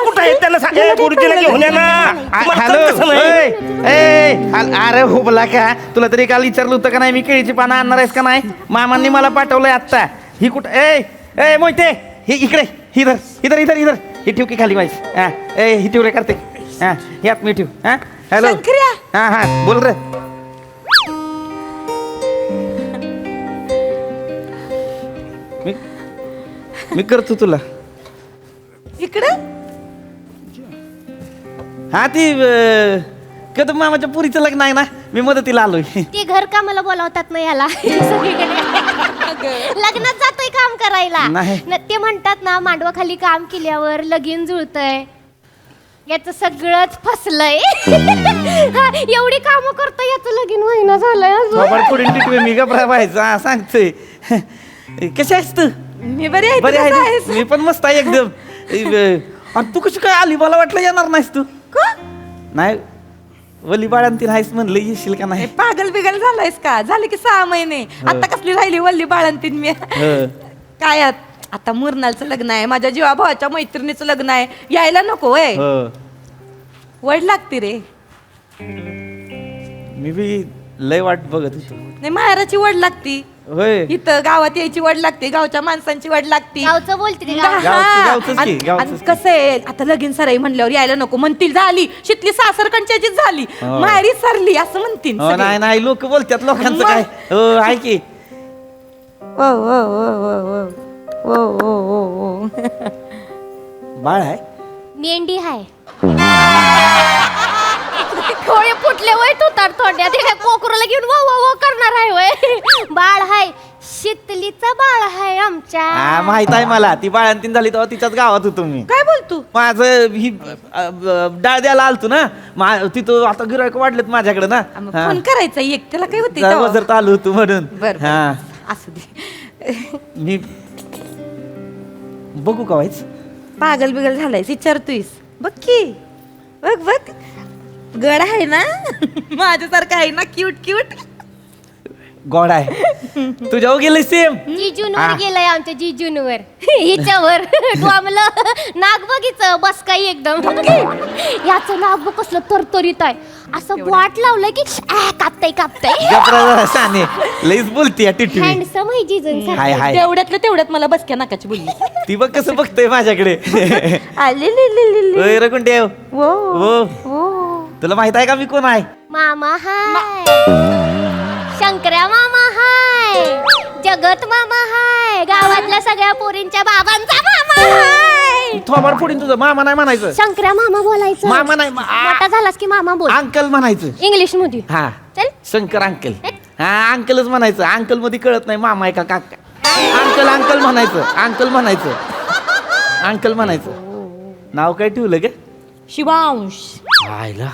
I: कुठं आहे? त्यांना सांग. ए, गुरुजीला घेऊन या ना. तुम्हाला कळत कसं नाही?
J: अरे हुबला का, तुला तरी काल विचारलं होतं का नाही मी केळीची पानं आणणार आहेस का नाही? मामांनी मला पाठवलंय आत्ता. ही कुठं? ए मोहिते, ही इकडे, इधर इधर इधर इधर. ही ठेव की खाली माझी. हा ही ठेव रे करते. हा ही आत मी ठेव. हा हॅलो.
L: शंकर्या.
J: हा बोल रे. मी करतो तुला.
L: इकडे
J: हा ती कदम मामाच्या पुरीचं लग्न आहे ना, मी मदतीला आलोय.
K: ते घर कामाला बोलावतात ना याला सगळीकडे. लग्नात जातोय काम करायला.
J: नाही.
K: ते म्हणतात ना, मांडवाखाली काम केल्यावर लगीन जुळतंय. याच सगळंच फसलंय. हा, एवढी कामं करतोय, याचं लगीन होईना झालंय अजून.
J: बाबा पुढे टिटवे मी गप्रा व्हायचा. हा, सांगतोय. कशी आहेस तू?
L: मी बरी आहे.
J: बरी
L: तू
J: आहे
L: कसा
J: ना?
L: आहेस?
J: मी पण मस्त आहे एकदम. आणि तू कशी काय आली? मला वाटलं येणार नाहीस तू.
L: का?
J: नाही वली बाळांती नाहीस म्हणलं, येशील का नाही?
L: पागल बिगल झालायस का? झाले की 6 महिने. आता कसली राहिली वल्ली बाळंतीन मी. काय आता मुरनालचं लग्न आहे, माझ्या जीवा भावाच्या मैत्रिणीचं लग्न आहे, यायला नको वय.
J: हो.
L: वड लागते रे.
J: मी बी लय वाट बघत होतो.
L: नाही माहेराची वड लागती,
J: होय
L: इथं गावात यायची वड लागते, गावच्या माणसांची वड लागती.
K: गावचं बोलते ते
L: हा.
J: गावचंच की,
L: आणि
J: गावचंच की.
L: कसं आहे आता लगीन सराई म्हणल्यावर यायला नको म्हणतील, झाली शितली सासरकडच्याचीच झाली,
J: हो.
L: माहेरी सरली असं म्हणतील
J: हो,
L: सगळे.
J: नाही नाही लोक बोलतात लोकांचं काय. हो आहे की.
L: ओ, ओ, ओ, ओ, ओ, ओ, ओ, ओ, ओ.
J: बाळ आहे.
K: मेंढी हाय डोळे फुटले वय तू तर तोंड्यात हे काय कोकरूला घेऊन वो वो वो करणार आहे वय. बाळ हाय शितलीचं बाळ हाय आमच्या.
J: माहित आहे मला. ती बाळंतीन झाली तेव्हा तिच्याच गावात होतो मी.
L: काय बोलतो
J: माझं ही डाळ द्यायला आलतो ना, तिथं आता गिरायक वाढलेत माझ्याकडे ना.
L: फोन करायचा एक, त्याला काय होते तेव्हा?
J: वजर आलो होतो म्हणून.
L: बरं,
J: हा
L: असू दे.
J: मी बघू का व्हायच.
L: पागल बिगल झालायस विचारतोयस. बघ की, बघ बघ गड आहे ना माझ्यासारखं आहे ना, क्यूट क्यूट.
J: गोड आहे. तुझ्या गेलं सेम.
K: जिजूनवर गेलंय आमच्या जिजूनवर हिच्यावर डोंबलं नाग बघितलं बस काही एकदम. याचं नाग बघ कसलं तरतरीत आहे, असं बॉट लावलंय की कापताय कापताय.
J: साने लईच बोलती टिटवी.
K: हँडसम आहे जिजून.
J: हाय हाय.
L: तेवढ्यातलं तेवढ्यात मला बसक्या नाकाची बोलली.
J: ती बघ कसं बघतोय माझ्याकडे.
L: आले ले ले ले ले.
J: ओय रकुंडेव.
L: वो
J: हो
L: वो.
J: तुला माहित आहे का मी कोण आहे.
K: मामा हाय शंकर्या मामा हाय जगत मामा हाय गावातल्या सगळ्या पोरींच्या बाबांचा मामा हाय.
J: थोबाड फोडीन तुझं. मामा नाही म्हणायचं.
K: शंकर्या मामा बोलायचं.
J: मामा नाही
K: मोठा झालास की मामा बोल.
J: अंकल म्हणायचं
K: इंग्लिश मध्ये.
J: हा
K: चल
J: शंकर अंकल. हा अंकलच म्हणायचं. अंकल मध्ये कळत नाही मामा आहे का काका. अंकल अंकल म्हणायचं. अंकल म्हणायचं. अंकल म्हणायचं. नाव काय ठेवलं ग.
L: शिवांश.
J: आयला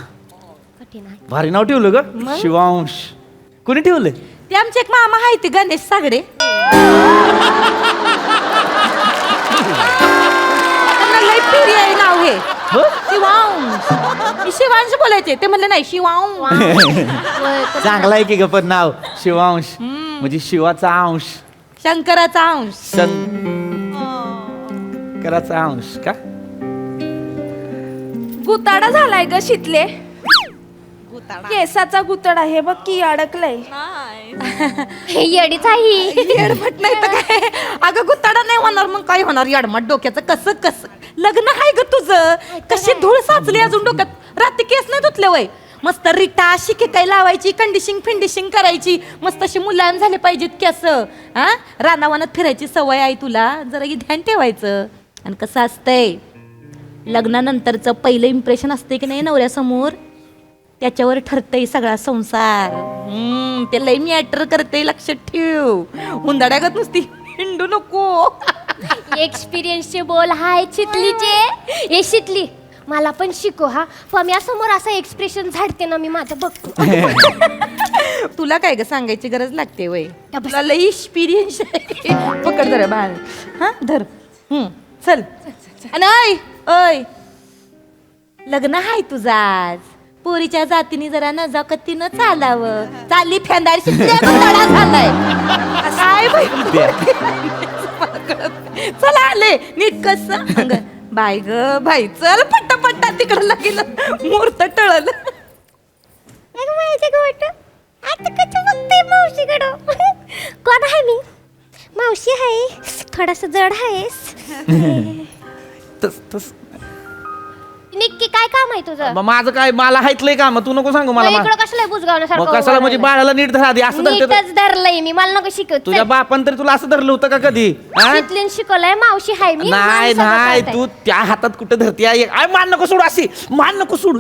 K: कठीण आहे.
J: भारी नाव ठेवलं ग. शिवांश. कोणी ठेवलं.
L: ते आमचे एक मामा आहे ते गणेश सागडे. त्यांना लय प्रिय आहे नाव हे. शिवांश. मी शिवांश बोलायचे, ते म्हणले नाही शिवांश.
J: चांगला आहे की ग पण नाव शिवांश. म्हणजे शिवाचा अंश.
L: शंकराचा अंश.
J: शंकराचा अंश का.
E: गुताडा झालाय ग शितले. केसाचा गुतडा हे बघ की अडकलंय.
K: येडीच आहे.
L: येडमट नाही तर काय. अगं गुत्ताडा नाही होणार मग काय होणार. येडमट डोक्याचं कसं कसं लग्न आहे ग तुझं. कशी धूळ साचली अजून डोक्यात. रात्री केस नाही धुतले वय. मस्त रिटा शिके काय लावायची, कंडिशिंग फिंडिशिंग करायची, मस्त अशी मुलायम झाले पाहिजेत केस. हा रानावानात फिरायची सवय आहे तुला, जरा ध्यान ठेवायचं. आणि कसं असतंय लग्नानंतरचं पहिलं इम्प्रेशन असते की नाही नवऱ्यासमोर, त्याच्यावर ठरतंय सगळा संसार. ते लय मॅटर करते, लक्षात ठेव. उंदाड्यागत नुसती हिंडू नको.
K: एक्सपिरियन्सचे बोल हाय शितलीचे. ए शितली मला पण शिकव हा. पम्या समोर असं एक्सप्रेशन झाडते ना मी माझं बघतो.
L: तुला काय ग सांगायची गरज लागते वय. तुला लई एक्सपिरियन्स आहे. पकड जरा बाळ. हा धर. चल. आणि ऐ लग्न आहे तुझा आज. पोरीच्या जातीने जरा नजाकतीनं चालावं. चालली फेंदार शिकल्या झालाय काय बाई. चला आले नीट कस. बाय ग बाई चल पट्टा पट्टा तिकडं लागेल मुहूर्त टळल.
K: आता कसं बघते मावशीकडं. कोण आहे मी. मावशी आहे थोडस जड आहेस. निक्की काय काम आहे तुझं.
J: माझं काय मला हायतलंय का. मग तू नको सांगू मला.
K: इकडं कसलं
J: मग
K: बुजगावण्यासारखं
J: कशाला म्हणजे बाळाला नीट धरा दे असं धरते.
K: नीटच धरलंय मी. मला नको शिकव.
J: तुझ्या बापान तरी तुला असं धरलं होतं का कधी. हा?
K: शितलीन शिकवलंय मावशी हाय मी.
J: नाही
K: माणसाचं
J: नाही
K: करताय.
J: तू त्या हातात कुठं धरते. मान नको सोडू अशी. मान नको सोडू.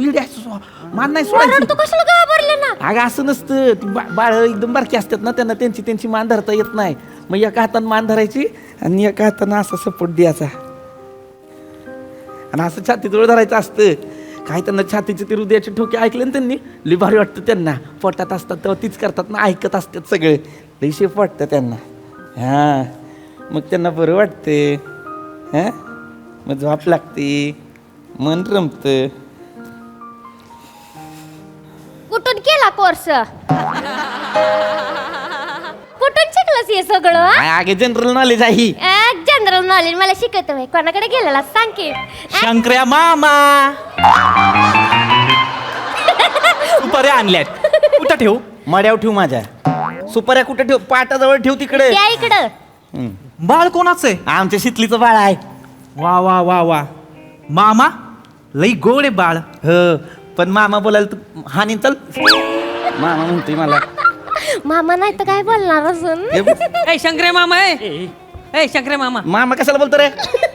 J: मान नाही सोडायची.
K: तू कशाला घाबरले ना.
J: अगं असं नसतं. ती बाळ एकदम बारकी असतात ना, त्यांना त्यांची मान धरता येत नाही. मग एका हातानं मान धरायची आणि एका हातानं असा सपोर्ट द्यायचा आणि असं छातीजवळ धरायचं असतं. काय त्यांना छातीचे ते हृदयाचे ठोके ऐकले ना त्यांनी लई भारी वाटतं त्यांना. पोटात असतात तेव्हा तीच करतात ना, ऐकत असतात सगळे. लई शेफ वाटतं त्यांना. हां मग त्यांना बरं वाटते. हां मग झोप लागते, मन रमतं.
K: कुठून केला कोर्स. कुठून शिकलंस हे सगळं.
J: आगे जनरल नॉलेज आहे.
K: जनरल नॉलेज मला शिकवतो मी. कोणाकडे गेलेला सांग की.
M: शंकर्या मामा सुपाऱ्या आणल्यात. कुठं ठेवू.
J: मड्यावर ठेव माझ्या. सुपाऱ्या कुठे ठेव? पाटाजवळ ठेव तिकडे.
K: त्या इकडं.
M: बाळ कोणाचं आहे?
J: आमच्या शितलीचं बाळ आहे.
M: वा वा वा वा. मामा लई गोड आहे बाळ.
J: हो, पण मामा बोलायला तू हानी चल. मामा म्हणतोय मला.
K: मामा नाही तर काय बोलणार असून.
J: हे
L: शंकरे मामा ए शंकरे मामा
J: मामा कशाला बोलतो रे?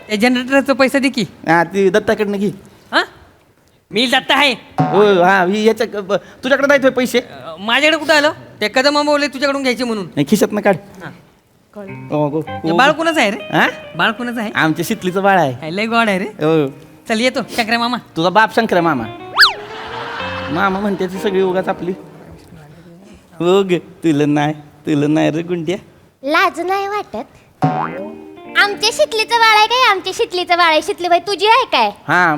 L: ते जनरेटरचा पैसा दे की.
J: हा ती दत्ताकडनं घे.
L: हा मी दत्ता आहे.
J: हो हा याच्या तुझ्याकडे नाही तुझे पैसे?
L: माझ्याकडे कुठं आलं? ते कदम मामा बोलले तुझ्याकडून घ्यायचे म्हणून.
J: नाही, खिशातनं काढ. हो, हो,
L: ते
J: हो.
L: बाळ कोणाचं आहे रे?
J: हा?
L: बाळ कोणाचं आहे?
J: आमच्या शितलीचं बाळ आहे.
L: लय गोड आहे रे.
J: हो.
L: चल येतो शंकरे मामा.
J: तुझा बाप शंकर मामा. मामा म्हणते ती सगळी उगाच आपली. हो ग तुला नाही रे गुंड्या.
K: लाज नाही वाटत. आमच्या शितलीचं बाळ आहे काय? आमच्या शितलीचं बाळ आहे. शितली बाई तुझी आहे काय?
J: हा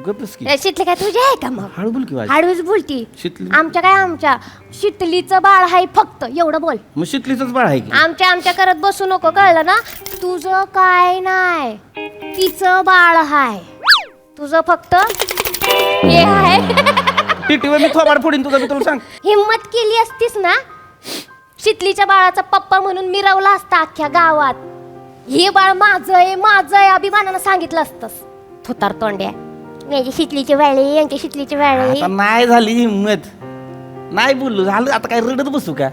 J: गपस की.
K: शितली काय तुझी आहे का मग?
J: हळू बोल की वाज.
K: हळूच बोलती.
J: शितली
K: आमच्या काय? आमच्या शितलीचं बाळ आहे फक्त एवढं बोल.
J: मग शितलीचंच बाळ आहे की.
K: आमच्या करत बसू नको, कळलं ना? तुझं काय नाही, तिचं बाळ हाय. तुझं फक्त हे आहे.
J: टिटीवर मी थोबाड फोडीन तुझा, मी तुला सांग.
K: हिम्मत केली असतीस ना, शितलीच्या बाळाचा पप्पा म्हणून मिरवला असता अख्ख्या गावात. हे बाळ माझं आहे अभिमानानं सांगितलं असतंस. थोतार तोंड्या. माझी शितलीची बाळ आहे, यांची शितलीची बाळ आहे.
J: आता नाही झाली हिंमत. नाही बोललो झालं आता काय रडत बसू का?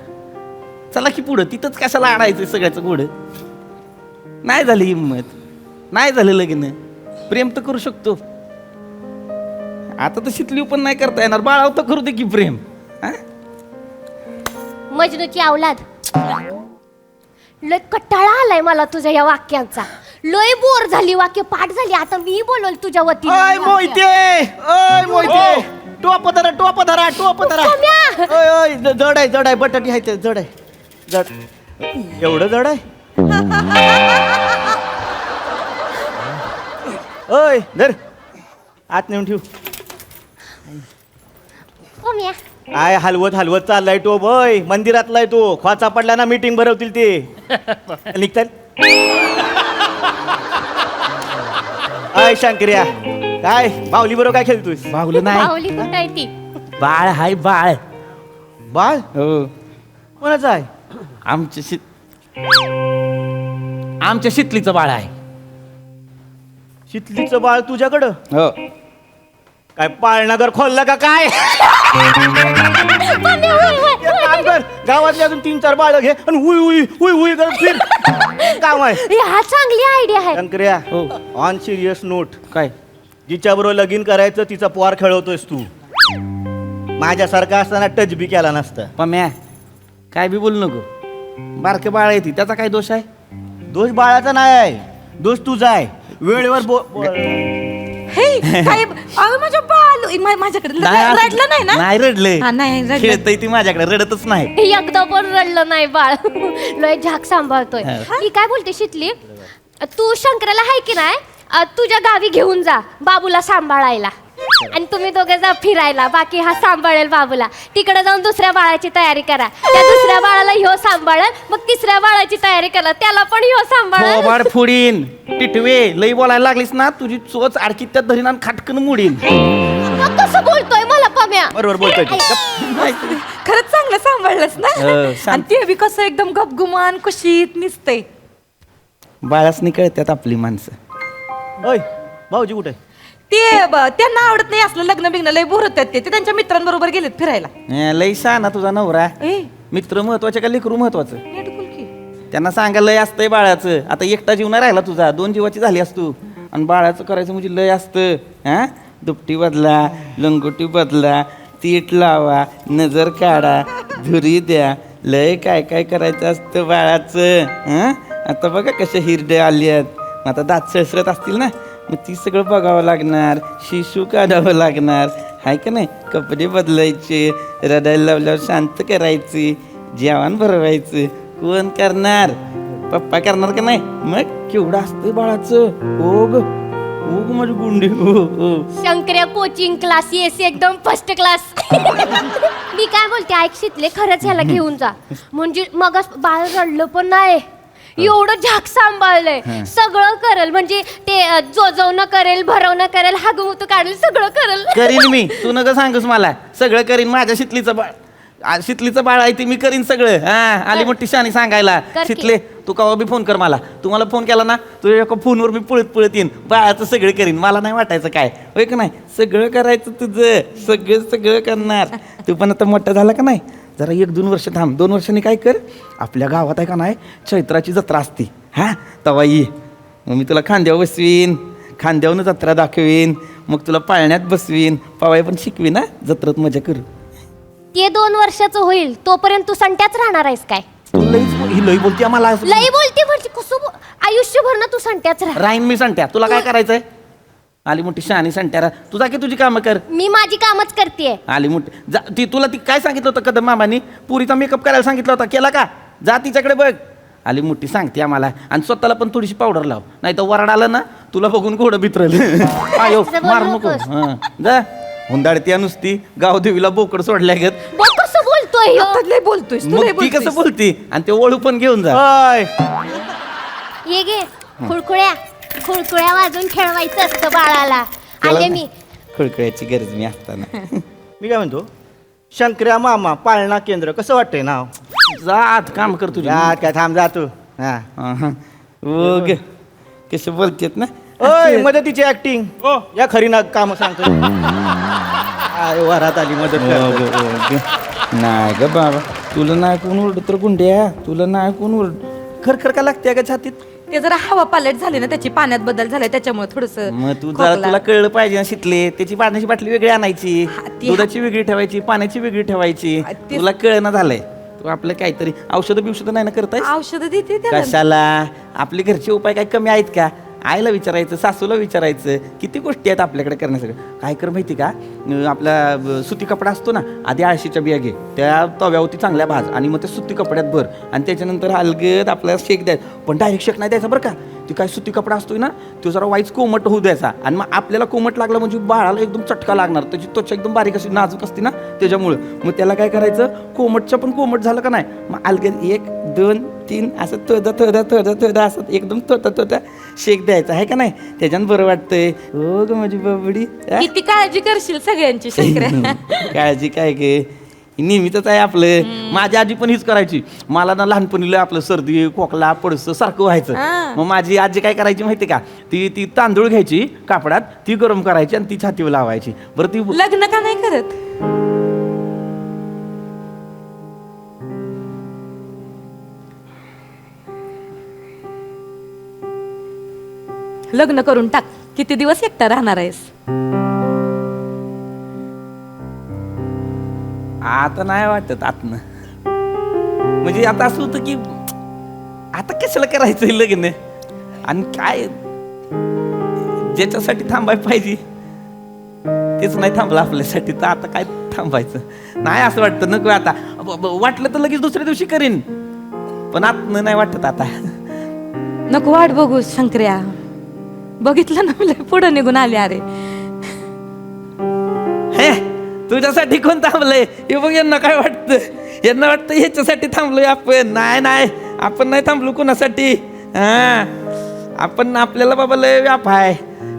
J: चला की पुढं. तिथंच कशाला आणायचं सगळ्याचं पुढं? नाही झाली हिंमत. नाही झालं लग्न. प्रेम तर करू शकतो. आता तर शितली पण नाही करता येणार. बाळावर तर करू दे की प्रेम. हा?
K: मजनूची अवलाद. लय कटाळा आलाय मला तुझ्या या वाक्यांचा. लय बोर झाली, वाक्य पाठ झाली. आता मी बोलल तुझ्या
J: ओय
K: वतीने.
J: मोहिते, ओय मोहिते. टोप धरा. ओय ओय जड आहे बटाटी आहे ते जड आहे. जड एवढं जड आहे. ओय धर आत नेऊन ठेव.
K: कोम्या.
J: आय हलवत चाललाय तो. बोय मंदिरातलाय तो. ख्वाचा पडला ना मीटिंग भरवतील ते. निघतात. आय शंकर्या काय माऊली बरोबर काय खेळतोस? माऊली
K: माऊली कुठं आहे ती?
J: बाळ हाय बाळ. बाळ हो. कोणाचं आहे? आमच्या शितलीचं बाळ आहे. शितलीचं बाळ तुझ्याकडं? हो. काय पाळणागर खोललं का काय? एक काम कर, गावातली अजून 3-4 बाळ घे आणि हुई करत फिर. काम आहे.
K: हा चांगली आयडिया आहे.
J: शंकर्या ऑन सिरियस नोट. काय? जिच्या बरोबर लगीन करायचं तिचा पोर खेळवतोयस तू. माझ्यासारखा असताना टच बी केला नसता. पम्या काय बी बोलू नको. बारके बाळ आहे ती, त्याचा काय दोष आहे? दोष बाळाचा नाही आहे, दोष तुझा आहे. वेळेवर
L: माझ्या बाल माझ्याकडे रडलं नाही ना?
J: नाही रडले.
L: हा, नाही रडलं.
J: खेळतय ती माझ्याकडे, रडतच नाही.
K: एकदा पण रडलं नाही बाळ. लय झाक सांभाळतोय. मी काय बोलते शितली, तू शंकराला हाय की नाही तुझ्या गावी घेऊन जा बाबूला सांभाळायला. आणि तुम्ही दोघे जा फिरायला, बाकी हा सांभाळेल बाबूला. तिकडे जाऊन दुसऱ्या बाळाची तयारी करा. त्या दुसऱ्या बाळाला ह्यो सांभाळेल, मग तिसऱ्या बाळाची तयारी करा, त्याला पण ह्यो सांभाळेल.
J: थोबाड फोडीन. टिटवे लई बोलायला लागलीस ना, तुझी चोच अडकीत त्यात धरीन आणि खाटकन मोडीन.
K: मग कसं बोलतोय मला पम्या?
J: बरोबर बोलतोय तू.
L: खरंच चांगलं सांभाळलंस ना.
J: शांत.
L: आणि ते बी कसं एकदम गपगुमान कुशीत निसतंय.
J: बाळासनी कळतात आपली माणसं. ओय भाऊजी कुठे?
L: त्यांना आवडत नाही असलं लग्न बिग्न, लय बोर होतात ते त्यांच्या मित्रांबरोबर गेलेत फिरायला.
J: लई ना तुझा नवरा. मित्र महत्वाचे का लेकरू महत्वाचं? त्यांना सांगा लय असतंय बाळाचं. आता एकटा जीव नाही राहिला तुझा, 2 जीवाची झाली असतो. आणि बाळाचं करायचं म्हणजे लय असतं. हा दुपटी बदला, लंगोटी बदला, तीट लावा, नजर काढा, धुरी द्या, लय काय काय करायचं असतं बाळाचं. हा आता बघा कशा हिरडे आली आहेत. आता दात सळसळत असतील ना, मग ती सगळं बघावं लागणार, शिशू काढावं लागणार, हाय का नाही? कपडे बदलायचे, रडायला लावल्यावर शांत करायची, जेवण भरवायचं. कोण करणार? पप्पा करणार का नाही? मग केवढं असतं बाळाचं. ओ ग माझी गुंडी.
K: शंकर्या कोचिंग क्लास येस एकदम फर्स्ट क्लास. मी काय बोलते ऐक शितले, खरंच ह्याला घेऊन जा. म्हणजे मग बाळ रडलं पण नाही, एवढं झाक सांभाळलंय. सगळं करेल, म्हणजे ते जोजवणं करेल, भरवणं करेल, हागमुत काढेल, सगळं करेल.
J: करीन मी. तू नका सांगूस मला. सगळं करीन. माझ्या शितलीचं बाळ शीतलीचं बाळ आहे ती मी करीन सगळं. हा आली मोठी शानी सांगायला.
K: कर की.
J: शीतले तू कवा बी फोन कर मला. तुम्हाला फोन केला ना तुझ्या एका फोनवर मी पळत येईन. बाळाचं सगळं करीन. मला नाही वाटायचं काय होय का नाही. सगळं करायचं तुझं. सगळं करणार. तू पण आता मोठा झाला का नाही जरा 1-2 वर्ष थांब. 2 वर्षांनी काय कर आपल्या गावात आहे का नाही चैत्राची जत्रा असते. हा तवा ये मग मी तुला खांद्यावर बसवीन. खांद्यावरून जत्रा दाखवीन. मग तुला पाळण्यात बसवीन. पवाय पण शिकवीन. ना जत्रेत मजा करू.
K: ते 2 वर्षाचं होईल तोपर्यंत तू संट्याच राहणार आहेस काय?
J: तू ही लई बोलते मला.
K: लई बोलते म्हणजे कसं आयुष्यभर ना तू संट्याच राह.
J: राहीन मी सांगत्या. तुला काय करायचंय? आली मोठी शहाणी सांगत्या. तुझा की तुझी कामं कर.
K: मी माझी कामच करते.
J: आली मोठी ती तुला ती काय सांगितलं होतं कदम मामानी? पुरीचा मेकअप करायला सांगितलं होता. केला का? जा तिच्याकडे बघ. आली मोठी सांगते आम्हाला. आणि स्वतःला पण थोडीशी पावडर लाव. नाही तर वराड आलं ना तुला बघून घोडं भित्रल. आयो मार नको. हं. जा हुंदाडत्या नुसती गावदेवीला बोकड सोडल्यागत.
K: बघ कसं बोलतोय ह्यो.
L: लय बोलतोयस तू,
J: मग
L: लय
J: ती कसं
L: बोलतोयस.
J: बोलती? आणि ते ओळू पण घेऊन जा.
K: ये गे खुळखुळ्या वाजून खेळवायचं असतं बाळाला. आले मी.
J: खळखळ्याची गरज मी असताना.
I: मी काय म्हणतो शंकर्या मामा पाळणा केंद्र कसं वाटतंय नाव?
J: जा आत काम कर तुझ्या.
I: जा काय थांब जा तू. हा
J: ओग कसं बोलतेत ना.
I: ओय मदतीची ऍक्टिंग या खरी ना काम सांगतो. वरात आली मदत कर.
J: नाही ग बाबा तुला नाही कोण ओरडत तर गुंड्या. तुला नाही कोण ओरड. खरखर का लागते का छातीत?
L: ते जरा हवा पालट झाली ना त्याची पाण्यात बदल झालाय त्याच्यामुळे थोडस
J: मग तू जरा तुला कळलं पाहिजे ना शितले. त्याची पाण्याची बाटली वेगळी आणायची.
L: ती-
J: दुधाची वेगळी ठेवायची. पाण्याची वेगळी ठेवायची.
L: ते-
J: तुला कळना झालंय. तू आपलं काहीतरी औषधं बिवषधं नाही ना करताय?
L: औषध देते त्याला.
J: कशाला? आपले घरचे उपाय काय कमी आहेत का? आईला विचारायचं, सासूला विचारायचं. किती गोष्टी आहेत आपल्याकडे करण्यासाठी. काय कर माहिती का? आपला सुती कपडा असतो ना आधी आळशीच्या बिया घे. त्या तव्यावरती चांगल्या भाज आणि मग त्या सुती कपड्यात भर आणि त्याच्यानंतर हलगत आपल्याला शेक द्यायचा. पण डायरेक्ट शेक नाही द्यायचा बरं का. ती काय सुती कपडा असतोय ना तो जरा वाईच कोमट होऊ द्यायचा. आणि मग आपल्याला कोमट लागला म्हणजे बाळाला एकदम चटका लागणार. त्याची त्वचा एकदम बारीक अशी नाजूक असते ना त्याच्यामुळं. मग त्याला काय करायचं कोमटचं पण कोमट झालं का नाही मग अलगद 1, 2, 3 असं थोडं असं एकदम थोडा शेक द्यायचा आहे का नाही. त्याच्यानं बरं वाटतंय. हो ग माझी बाबडी.
L: किती काळजी करशील सगळ्यांची शंकर्या.
J: काळजी काय गे नेहमीच आहे आपलं. माझी आजी पण हीच करायची. मला ना लहानपणीला आपलं सर्दी खोकला पडसं सारखं व्हायचं. मग माझी आजी काय करायची माहिती का? ती तांदूळ घ्यायची कापडात ती गरम करायची आणि ती छातीवर लावायची. बरं ती
L: लग्न का नाही करत? लग्न करून टाक. किती दिवस एकटा राहणार आहेस?
J: आता नाही वाटत आतनं. म्हणजे आता असं होतं की आता कशाला करायचं लग्न आणि काय ज्याच्यासाठी थांबायला पाहिजे तेच नाही थांबलं आपल्यासाठी. तर आता काय थांबायचं नाही असं वाटतं. नको आता वाटलं तर लगेच दुसऱ्या दिवशी करीन. पण आतनं नाही वाटत आता.
L: नको वाट बघू शंकर्या. बघितलं ना मला पुढे निघून आले. अरे
J: हे तुझ्यासाठी कोण थांबलंय हे बघ. यांना काय वाटतं? यांना वाटतं ह्याच्यासाठी थांबलोय आपण. नाही आपण नाही थांबलो कोणासाठी. हा आपण आपल्याला बाबा लय व्याप आहे.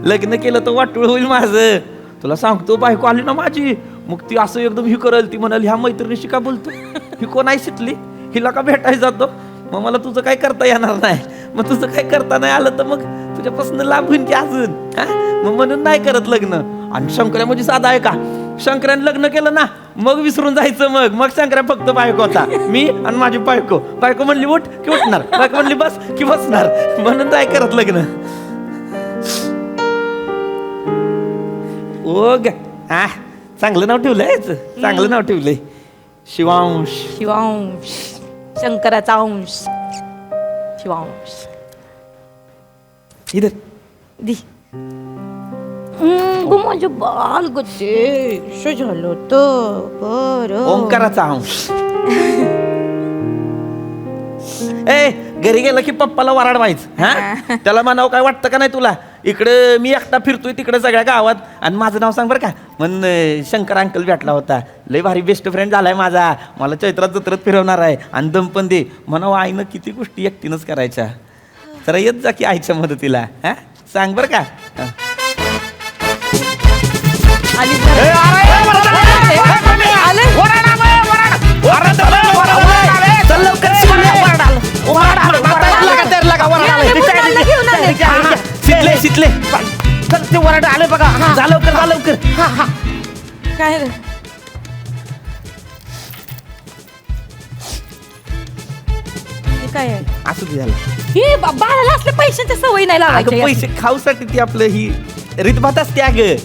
J: लग्न केलं तर वाटूळ होईल माझं. तुला सांगतो बायको आली ना माझी मग ती असं एकदम ही करल. ती म्हणाल ह्या मैत्रिणीशी का बोलतो? ही कोण आहे शिकली? हिला का भेटायला जातो? मग मला तुझं काय करता येणार नाही. मग तुझं काय करता नाही आलं तर मग तुझ्यापासून लांब होईन की अजून. हा मग म्हणून नाही करत लग्न. आणि शंकर्या म्हणजे साधा आहे का? शंकराने लग्न केलं ना मग विसरून जायचं. मग शंकर्या फक्त बायको होता. मी आणि माझी बायको. बायको म्हणली उठ की उठणार. बायको म्हणली बस की बसणार. म्हणून नाही करत लग्न. ओ ग चांगलं नाव ठेवलंय. चांगलं नाव ठेवलंय शिवांश.
L: शिवांश शंकराचा अंश. शिवांश
J: इधर
L: दी. माझं बाल गते झालं होतं. बरं
J: ओंकाराचा अंश. ए घरी गेलं की पप्पाला वराड व्हायचं. हा त्याला म्हणावं काय वाटतं का नाही तुला? इकडे मी एकटा फिरतोय तिकडे सगळ्या गावात आणि माझं नाव सांग बरं का. म्हण शंकर अंकल भेटला होता. लय भारी बेस्ट फ्रेंड झालाय माझा. मला चैत्रात जत्रेत फिरवणार आहे आणि दम पण दे म्हणावं. आईनं किती गोष्टी एकटीनंच करायच्या. जरा येत जा की आईच्या मदतीला. हा सांग बरं का.
L: आली.
J: अरे चल लवकर शितले शितले चल ते वराड आले बघा जा लवकर
L: काय रे? हे काय आहे?
J: असू दे झालं
L: हे बाळाला असले पैशांची सवय नाही लावायची.
J: अगं पैसे खाऊसाठी ती आपलं ही रीतभात असते अगं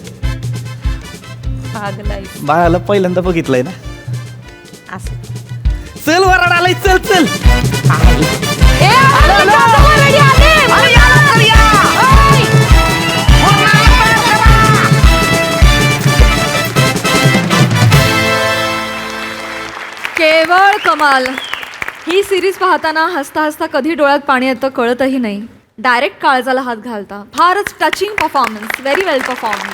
L: पागलाय.
J: बाळाला पहिल्यांदा बघितलंय ना
L: असं.
J: चल वराड आलाय चल चल
L: ए, आलो, वरडी आले. ओय.
A: केवळ कमाल. ही सिरीज पाहताना हसता हसता कधी डोळ्यात पाणी येतं कळतही नाही. डायरेक्ट काळजाला हात घालता. फारच टचिंग परफॉर्मन्स. व्हेरी वेल परफॉर्मन्स.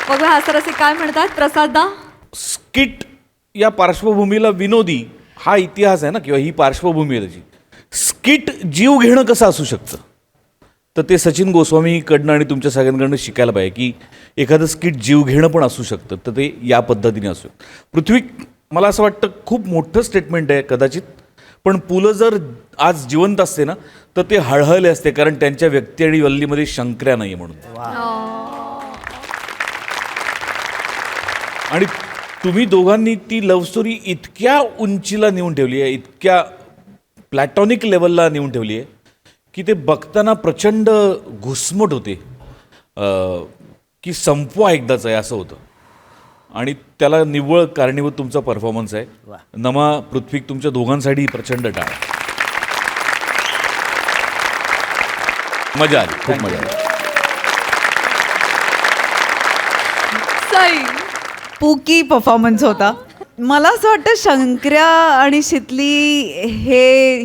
A: बघूया हास्यरसिक काय म्हणतात. प्रसाददा.
F: स्किट या पार्श्वभूमीला विनोदी हा इतिहास आहे ना, किंवा ही पार्श्वभूमी आहे त्याची. स्किट जीव घेणं कसं असू शकतं, तर ते सचिन गोस्वामीकडनं आणि तुमच्या सगळ्यांकडनं शिकायला पाहिजे की एखादं स्किट जीव घेणं पण असू शकतं. तर ते या पद्धतीने असू शकतं. पृथ्वी, मला असं वाटतं खूप मोठं स्टेटमेंट आहे कदाचित, पण पु ल जर आज जिवंत असते ना तर ते हळहळले असते, कारण त्यांच्या व्यक्ती आणि वल्लीमध्ये शंकर्या नाही आहे म्हणून. आणि तुम्ही दोघांनी ती लव्ह स्टोरी इतक्या उंचीला नेऊन ठेवली आहे, इतक्या प्लॅटॉनिक लेवलला नेऊन ठेवली आहे की ते बघताना प्रचंड घुसमट होते की संपवा एकदाच आहे असं होतं. आणि त्याला निव्वळ कारणीभूत तुमचा परफॉर्मन्स आहे. नमा, पृथ्वी, तुमच्या दोघांसाठी प्रचंड टाळ. मजा आली, खूप मजा आली.
A: सई.
G: पुकी परफॉर्मन्स होता. मला असं वाटतं शंकर्या आणि शितली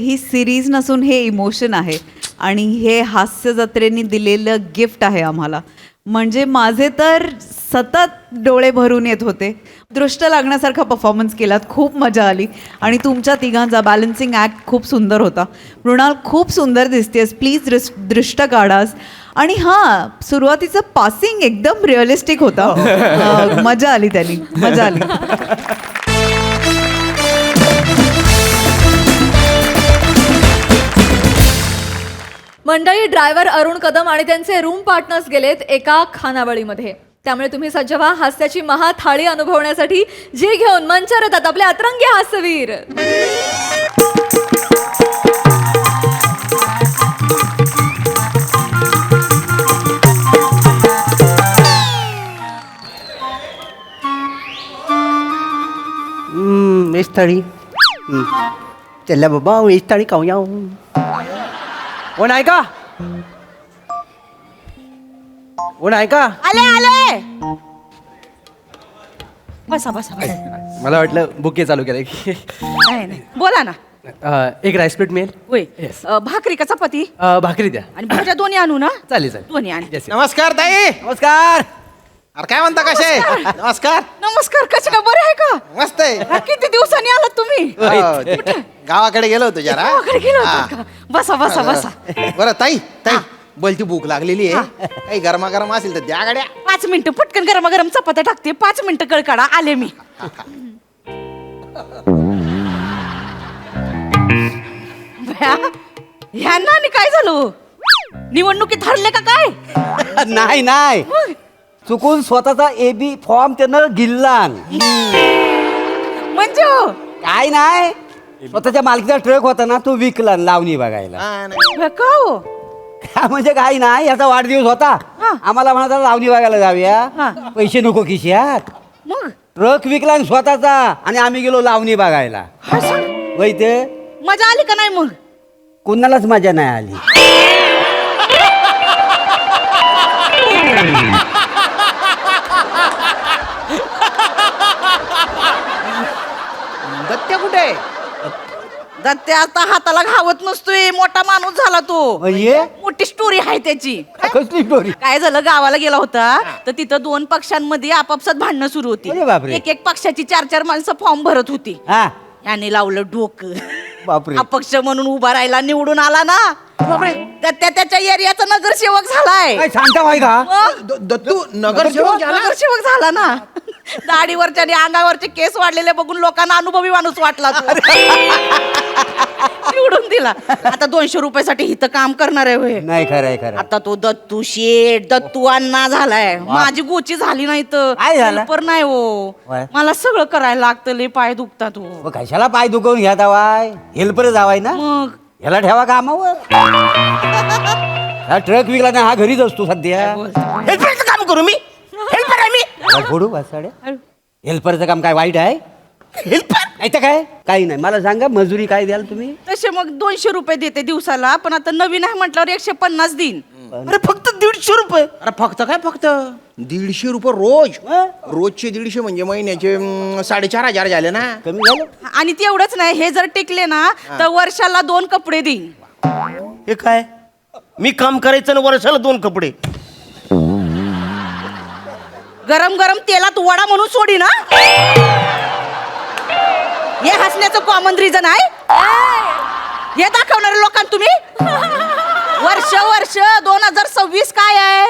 G: ही सिरीज नसून हे इमोशन आहे आणि हे हास्य जत्रेने दिलेलं गिफ्ट आहे आम्हाला. म्हणजे माझे तर सतत डोळे भरून येत होते. दृष्ट लागण्यासारखा परफॉर्मन्स केलात. खूप मजा आली. आणि तुमच्या तिघांचा बॅलन्सिंग ॲक्ट खूप सुंदर होता. मृणाल खूप सुंदर दिसतेस. प्लीज दृष्ट काढास. आणि हां, सुरुवातीचं पासिंग एकदम रिअलिस्टिक होता. मजा आली त्यांनी. मजा आली.
A: मंडळी, ड्रायव्हर अरुण कदम आणि त्यांचे रूम पार्टनर्स गेलेत एका खानावळीमध्ये. त्यामुळे तुम्ही सज्ज व्हा हास्याची महाथाळी अनुभवण्यासाठी. जी घेऊन मंचावर येतात आपले अतरंगी हास्यवीर.
I: वेज थाळी. चला बाबा वेज थाळी खाऊया. कोण आहे का? कोण आहे का?
L: आले. बसा.
I: मला वाटलं बुके चालू केलं.
L: नाही. बोला ना.
I: एक राईस प्लेट मिळेल?
L: होय. भाकरी का चपाती?
I: भाकरी द्या.
L: आणि भाज्या दोन्ही आणू ना?
I: चालेल.
L: दोन्ही आण.
D: नमस्कार ताई. नमस्कार. अरे काय म्हणता, कसे? नमस्कार.
L: नमस्कार. कसे का? बरे आहे का?
D: मस्त आहे.
L: किती दिवसांनी आलात तुम्ही?
D: गावाकडे गेलो होतो जरा.
L: गावाकडे गेलो होतो का? बसा.
D: बरं ताई, बोलती भूक लागलेली आहे. काही गरमागरम असेल तर द्या गाड्या.
L: 5 मिनिटं पटकन गरमागरम चपात्या टाकते. 5 मिनिटं कळ काढा. आले मी. ह्यांना आणि काय झालं? निवडणुकीत हरले का काय?
I: नाही चुकून स्वतःचा एबी फॉर्म त्यानं गिल्ला.
L: म्हणजे
I: काय नाही, स्वतःच्या मालकीचा ट्रक होता ना, तो विकला लावणी बघायला.
L: का हो?
I: म्हणजे काही नाही, याचा वाढदिवस होता. आम्हाला म्हणाला लावणी बघायला जाऊया. पैसे नको खिशात.
L: मग
I: ट्रक विकला स्वतःचा आणि आम्ही गेलो लावणी बघायला. वै ते
L: मजा आली का नाही? मग
I: कुणालाच मजा नाही आली.
D: दत्त्या कुठे?
L: दत्त्या आता हाताला घावत नसतोय. मोठा माणूस झाला तो.
I: म्हणजे
L: मोठी स्टोरी आहे त्याची.
I: कसली स्टोरी?
L: काय झालं, गावाला गेला होता तर तिथं 2 पक्षांमध्ये आपापसात भांडणं सुरू होती.
I: अरे बापरे.
L: एक पक्षाची 4 माणसं फॉर्म भरत होती.
I: हा
L: याने लावलं डोकं.
I: बापरे.
L: अपक्ष म्हणून उभा राहिला, निवडून आला ना.
I: बापरे.
L: त्याच्या एरियाचा नगरसेवक झालाय.
I: काय सांगता भाई का?
L: मग
D: दत्तू नगरसेवक झाला?
L: नगरसेवक झाला ना.
B: दाढीवरचे आणि अंगावरचे केस वाढलेले बघून लोकांना अनुभवी माणूस वाटला तो. निवडून दिला. आता 200 रुपयासाठी इथं काम करणार आहे होय.
J: नाही खरंय खरं.
B: आता तो दत्तू शेठ दत्तू अण्णा झालाय. माझी गोची झाली नाही तर
J: काय झालं?
B: helper नाही हो.
J: वय.
B: मला सगळं करायला लागतं लय पाय दुखतात हो.
J: मग कशाला पाय दुखवून घ्या दावाय हेल्पर जावाय ना
B: मग
J: ह्याला ठेवा कामावर. हा ट्रक विकला ना हा घरीच असतो सध्या.
I: हेल्परचं काम करू मी हेल्पर आहे मी
J: फोडू वासाड्या. हेल्परचं काम काय वाईट आहे?
I: हेल्पर
J: नाही तर काय काही नाही. मला सांगा मजुरी काय द्याल तुम्ही?
B: तसे मग 200 रुपये देते दिवसाला, पण आता नवीन आहे म्हटल्यावर 150 देईन.
I: अरे फक्त 150 रुपये.
D: अरे फक्त काय फक्त 150 रुपये रोज. रोजचे 150 म्हणजे महिन्याचे 4,500 झाले ना.
J: कमी झालं.
B: आणि तेवढंच नाही, हे जर टिकले ना तर वर्षाला 2 कपडे देईन.
I: हे काय मी काम करायचं ना वर्षाला 2 कपडे.
B: गरम गरम तेलात वडा म्हणून सोडी ना. हे हसण्याचं कॉमन रिझन आहे. हे दाखवणारे लोकांना तुम्ही वर्ष 2026 काय आहे?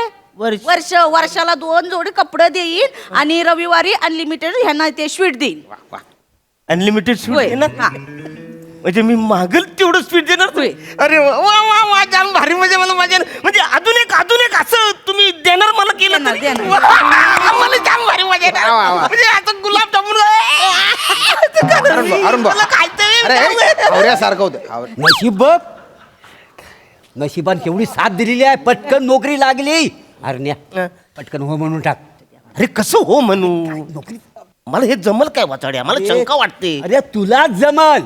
B: वर्षाला 2 जोडी कपडे देईन आणि रविवारी अनलिमिटेड ह्यांना ते स्वीट देईन.
I: अनलिमिटेड स्वीट
B: होय.
I: देणार
B: हा.
I: म्हणजे मी मागल तेवढं स्वीट देणार
B: होय.
I: अरे वा वा वा वा जाम भारी. म्हणजे मला माझ्या म्हणजे अजून एक असं तुम्ही देणार मला केलं
B: देणार,
I: तरी?
B: देणार.
I: वा, मला जाम भारी मजा येणार.
D: वा, वा.
I: म्हणजे आता गुलाबजामुन
D: अरुण भाऊ.
I: मला खायचंय.
D: अरे हावऱ्यासारखं होतं.
J: नशीब बघ नशिबान केवढी साथ दिलेली आहे. पटकन नोकरी लागली. अरण्या पटकन हो म्हणून टाक.
I: अरे कसं हो म्हणू मला हे जमल काय वाचाड्या मला शंका वाटते.
J: अरे तुलाच जमल.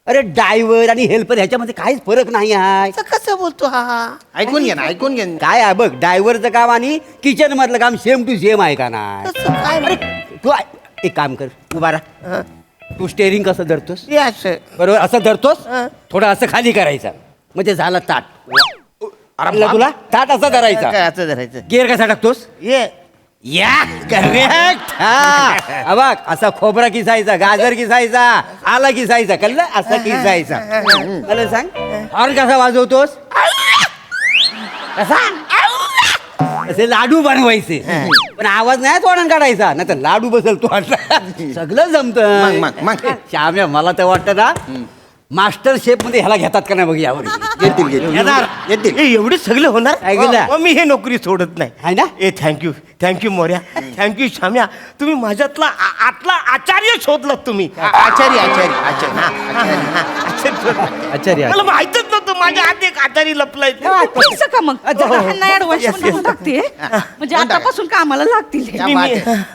J: अरे ड्रायव्हर आणि हेल्पर ह्याच्यामध्ये काहीच फरक नाही आहे.
I: कसं बोलतो हा
D: ऐकून घे ना ऐकून घे.
J: काय आहे बघ ड्रायव्हरचं काम आणि किचन मधलं काम सेम टू सेम आहे का नाही? अरे तू एक काम कर उभा राहा. तू स्टेअरिंग कसं धरतोस
I: हे असं
J: बरोबर असं धरतोस. थोडं असं खाली करायचं म्हणजे झालं ताट. अरे तुला ताट असं धरायचं.
I: काय असं धरायचं
J: गिअर कसा टाकतोस?
I: ये
J: या करेक्ट. हा बघ असा खोबरा किसायचा गाजर किसायचा आला किसायचा कळलं असं किसायचा. मला सांग हॉर्न कसा वाजवतोस? कसा? असे लाडू बनवायचे पण आवाज नाही तोंडात काढायचा नाही तर लाडू बसल तो सगळं जमतं.
D: मग
J: श्याम्या मला तर वाटतं ना मास्टर शेफ मध्ये ह्याला घेतात का नाही बघ यावर.
D: येतील.
I: हे एवढे सगळे होणार
J: काय केलं?
I: मग मी हे नोकरी सोडत नाही
J: आहे ना?
I: ए थँक्यू मोर्या थँक्यू श्याम्या. तुम्ही माझ्यातला आतला आचार्य शोधलात तुम्ही.
D: आचार्य
J: आचार्य
I: मला माहितच नव्हतं माझ्या हात एक आचार्य लपलाय.
B: फिक्स का मग ह्यांना ऍडव्हान्स म्हणून टाकते म्हणजे आतापासून कामाला लागतील.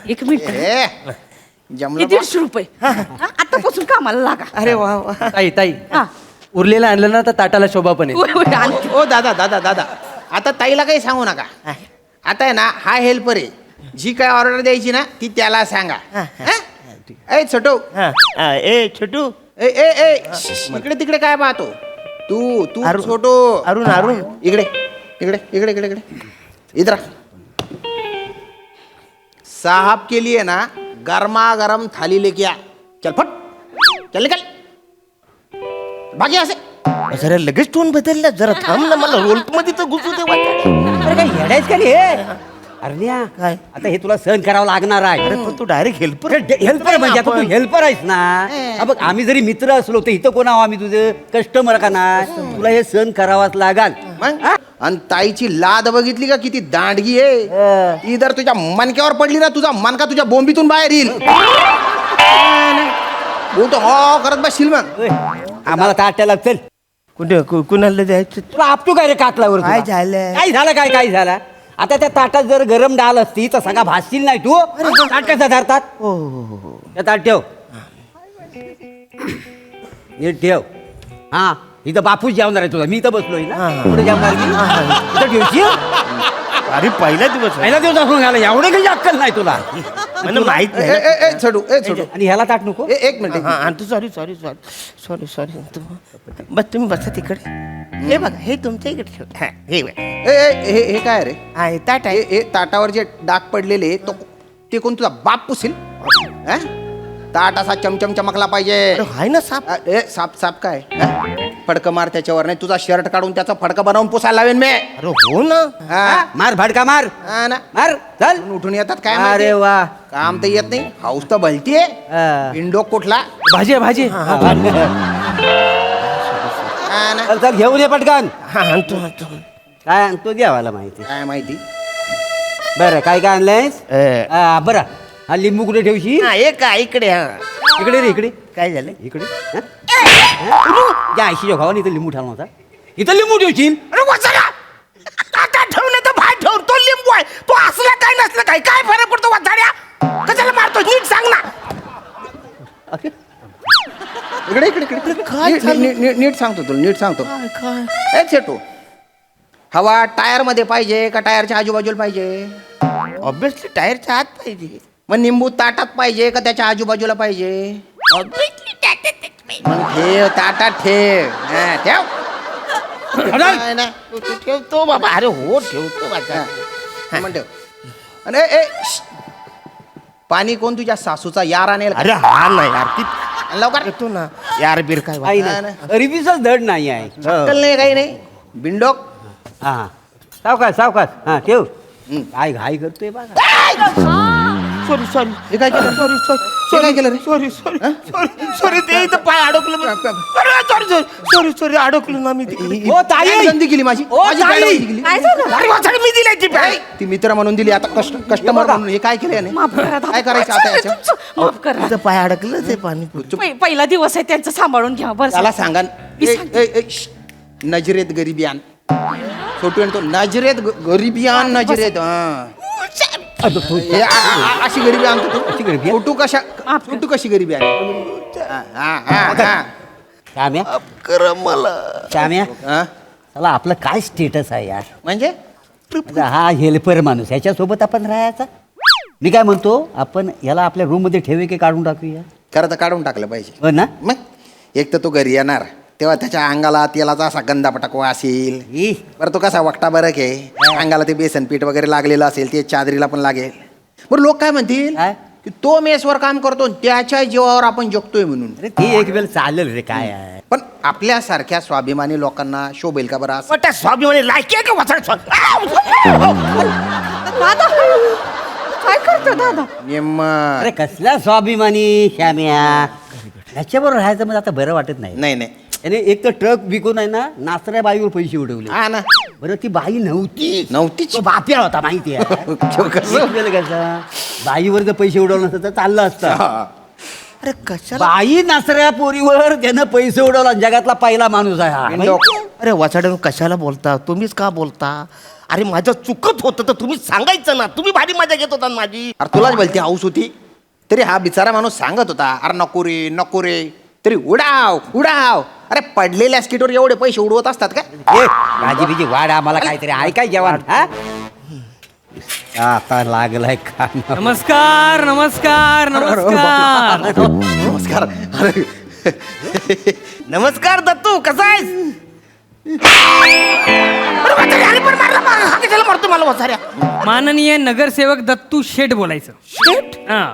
B: एक मिनिट
D: जमलं
B: किती 150 रुपये आतापासून कामाला लागा.
I: अरे वा वा.
M: ताई
B: हा.
M: उरलेलं आणलं ना तर ताटाला शोभा पण आहे.
B: होय, होय, आणते.
D: ओ दादा आता ताईला काही सांगू नका. आता आहे ना हा हेल्पर आहे. जी काय ऑर्डर द्यायची ना ती त्याला सांगा. ए छोटो
I: ए छोटू
D: ए ए ए इकडे तिकडे काय पाहतो तू छोटो.
I: अरुण
D: इकडे इकडे इकडे इकडे इकडे इधर साहब के लिए ना गर्मा गर्म थाली लेके आ. चल फट चल निकल बाकी असे.
I: जरा लगेच टोन बदलला जरा थांब ना मला रोल मध्ये तर घुसू दे वाचाड्या.
J: अरे काय येडायच का रे अरण्या?
I: काय?
J: आता हे तुला सहन करावं लागणार आहे.
I: अरे पण तू डायरेक्ट हेल्पर
J: हेल्पर म्हणजे आता तू हेल्पर आहेस ना. हा बघ आम्ही जरी मित्र असलो तर इथं कोण आहो आम्ही तुझे कस्टमर का नाही? तुला हे सहन करावाच लागाल.
D: मग आणि ताईची लाद बघितली का किती दांडगी आहे. ती जर तुझ्या मनक्यावर पडली ना तुझा मनका तुझ्या बोंबीतून बाहेर येईल. बोल तो हो करत बसशील मग.
J: आम्हाला ताट्याला चल.
I: कुठे कुणाला द्यायचं
J: तुला आपटू काय रे कातलावर
I: काय
J: तुला?
I: झालं?
J: काय झालं आता त्या ताटात जर गरम डाळ असती तर सगळा भासशील नाही तू. ताट कसं धरतात? त्या ताट ठेव नीट ठेव. हा इथं बापूच जेवणार आहे तुझा. मी इथं बसलोय ना पुढे जेवणार मी इथं ठेवशील.
I: अरे पहिला दिवस
J: पहिला दिवस दाखवून घाला एवढं काही अक्कल नाही तुला.
I: मला माहित
D: ए,
I: नाही.
D: ए, ए, छोटू ए छोटू
J: आणि ह्याला ताट नको.
D: एक मिनिट
I: सॉरी बस तुम्ही बसा तिकडे. हे बघा हे तुमच्या इकडे ठेव. हा, हे बघा.
D: हे काय रे
I: हा, हे ताट आहे.
D: हे ताटावर जे डाग पडलेले ते कोण तुझा बाप पुसील? ताट असा चमचम चमकला पाहिजे.
I: अरे, हाय ना साप.
D: साप काय फडकं मार त्याच्यावर, नाही तुझा शर्ट काढून त्याचा फडका बनवून पुसायला लावेन मी.
I: अरे हो ना.
D: हा.
J: मार फडका मार
D: हा ना.
J: मार चल
D: उठून येतात काय
J: अरे
D: माहिती?
J: वा
D: काम तर येत नाही, हाऊस तर भलतीये.
J: हा.
D: इंडोक कुठला?
J: भाजी आहे, भाजी
D: हा ना.
J: चल चल घेऊन ये पटकन.
I: हा आणतो आणतो.
J: काय आणतो देवाला माहिती.
D: काय माहिती?
J: बरं काय काय आणलंयस? बरं हा लिंबू कुठे ठेवशी?
I: हा एक का इकडे. हा
J: इकडे रे इकडे.
I: काय झालं?
J: इकडे या आयशीच्या भावाने इथं लिंबू ठेवला होता. इथं लिंबू ठेवशील.
I: अरे वाचारा काका ठेवलं तर बाहेर ठेव. तो लिंबू आहे, तो असला काय नसलं काय, काय फरक पडतो वाचाड्या? कशाला मारतो नीट सांग ना.
D: इकडे इकडे इकडे. नीट सांगतो तुला, नीट सांगतो. ए छेटू, हवा टायर मध्ये पाहिजे का टायरच्या आजूबाजूला पाहिजे?
I: ऑब्विसली टायरच्या आत पाहिजे.
D: मग निंबू ताटात पाहिजे का त्याच्या आजूबाजूला पाहिजे?
I: ऑब्विसली
D: मग ठेव ताटात ठेव. हा, ठेव. नाही, नाही.
I: ठेवतो बाबा. अरे हो ठेवतो वाचा.
D: मग ठेव. अरे ए श्श्श. पाणी कोण तुझ्या सासूचा यार आणेल का?
I: अरे हा नाही यार ती
D: लवकर
I: येतो ना. यार बीर काय
J: आई
I: वाचा.
J: ना अरिबीचाच धड नाही आहे.
D: अक्कल नाही, काही नाही. बिंडोक.
J: हा सावकाश सावकाश हा ठेव. काय घाई करतोय बघा.
I: Sorry sorry.
D: हे काय केलं?
I: Sorry sorry.
D: हे काय केलं रे?
I: Sorry sorry sorry sorry. ते इथं पाय अडकलं. सॉरी सॉरी सॉरी सॉरी अडकलो ना मी तिकडे.
J: ओ ताई
D: काय गंदी केली माझी?
J: ओ
D: माझी
J: ताई!
D: बॅड गंदी केली.
L: काय झालं?
I: अरे वाचाडी मी दिलाय ती पाय.
D: ती मित्र म्हणून दिली, आता कस्टमर म्हणून. हे काय केलं याने?
L: माफ करा
D: काय करायचं आता याच्या?
L: माफ करा.
I: तिथं पाय अडकलं ते पाणी.
L: पहिला दिवस आहे त्यांचं सांभाळून घ्या बरं.
D: त्याला सांगा न. नजरेत गरिबियान छोटू आणि तो नजरेत गरिबियान नजरेत. हा. हे अशी गरिबी आणतो तू. छोटू कशा छोटू कशी गरिबी आहे?
J: श्याम्या
I: कर मला.
J: श्याम्या
D: हा?
J: चला आपलं काय स्टेटस आहे यार.
D: म्हणजे
J: आता हा हेल्पर माणूस ह्याच्यासोबत आपण राहायचा. मी काय म्हणतो आपण याला आपल्या रूम मध्ये ठेवे की काढून टाकूया.
D: खरं तर काढून टाकलं पाहिजे.
J: हो ना.
D: मग एक तर तो घरी येणार तेव्हा त्याच्या अंगाला तेलाचा असा गंदा पटाकवा असेल.
J: ई.
D: बरं तो कसा वक्ता बरं आहे, अंगाला ते बेसन पीठ वगैरे लागलेलं असेल, ते चादरीला पण लागेल. बरं लोक काय म्हणतील
J: काय?
D: की तो मेसवर काम करतो त्याच्या जीवावर आपण जगतोय म्हणून.
J: अरे ती एक वेळ चालेल रे काय आहे.
D: पण आपल्यासारख्या स्वाभिमानी लोकांना शोभेल का बरं असं?
I: पण त्या स्वाभिमानी लायकी आहे का वाचाड?
L: दादा काय करतो दादा?
J: अरे कसला स्वाभिमानी श्याम्या. ह्याच्याबरोबर राहायचं म्हणजे आता बरं वाटत नाही.
D: नाही नाही.
J: आणि एक तर ट्रक विकून आहे ना नाचऱ्या बाईवर पैसे उडवले.
D: हा ना.
J: बरं ती बाई नव्हती.
D: नव्हतीच.
J: तो बाप्या होता माहिती आहे.
D: कसं?
J: कसा बाईवर जर पैसे उडवलं नसतं तर चाललं असतं.
I: अरे कशाला?
J: बाई नाचऱ्या पोरीवर त्यानं पैसे उडवला. जगातला पहिला माणूस आहे हा.
I: अरे वाचाड कशाला बोलता? तुम्हीच का बोलता? अरे माझं चुकत होतं तर तुम्ही सांगायचं ना. तुम्ही भारी मजा घेत होता ना माझी.
D: अरे तुलाच बोलते हाऊस होती तरी हा बिचारा माणूस सांगत होता अरे नको रे नको रे, तरी उडाव उडाव. अरे पडलेल्या स्किटवर एवढे पैसे उडवत असतात का?
J: भाजी बिजी वाढ आम्हाला काहीतरी आहे काय जेवण. आता लागलाय का?
M: नमस्कार नमस्कार नमस्कार.
D: नमस्कार. अरे
I: नमस्कार दत्तू, कसा आहेस? अरे वाचाड्या, अरे पण मारला बा. हा कशाला मारतो मला वाचाड्या?
M: माननीय नगरसेवक दत्तू शेठ बोलायचं. शेठ? हा,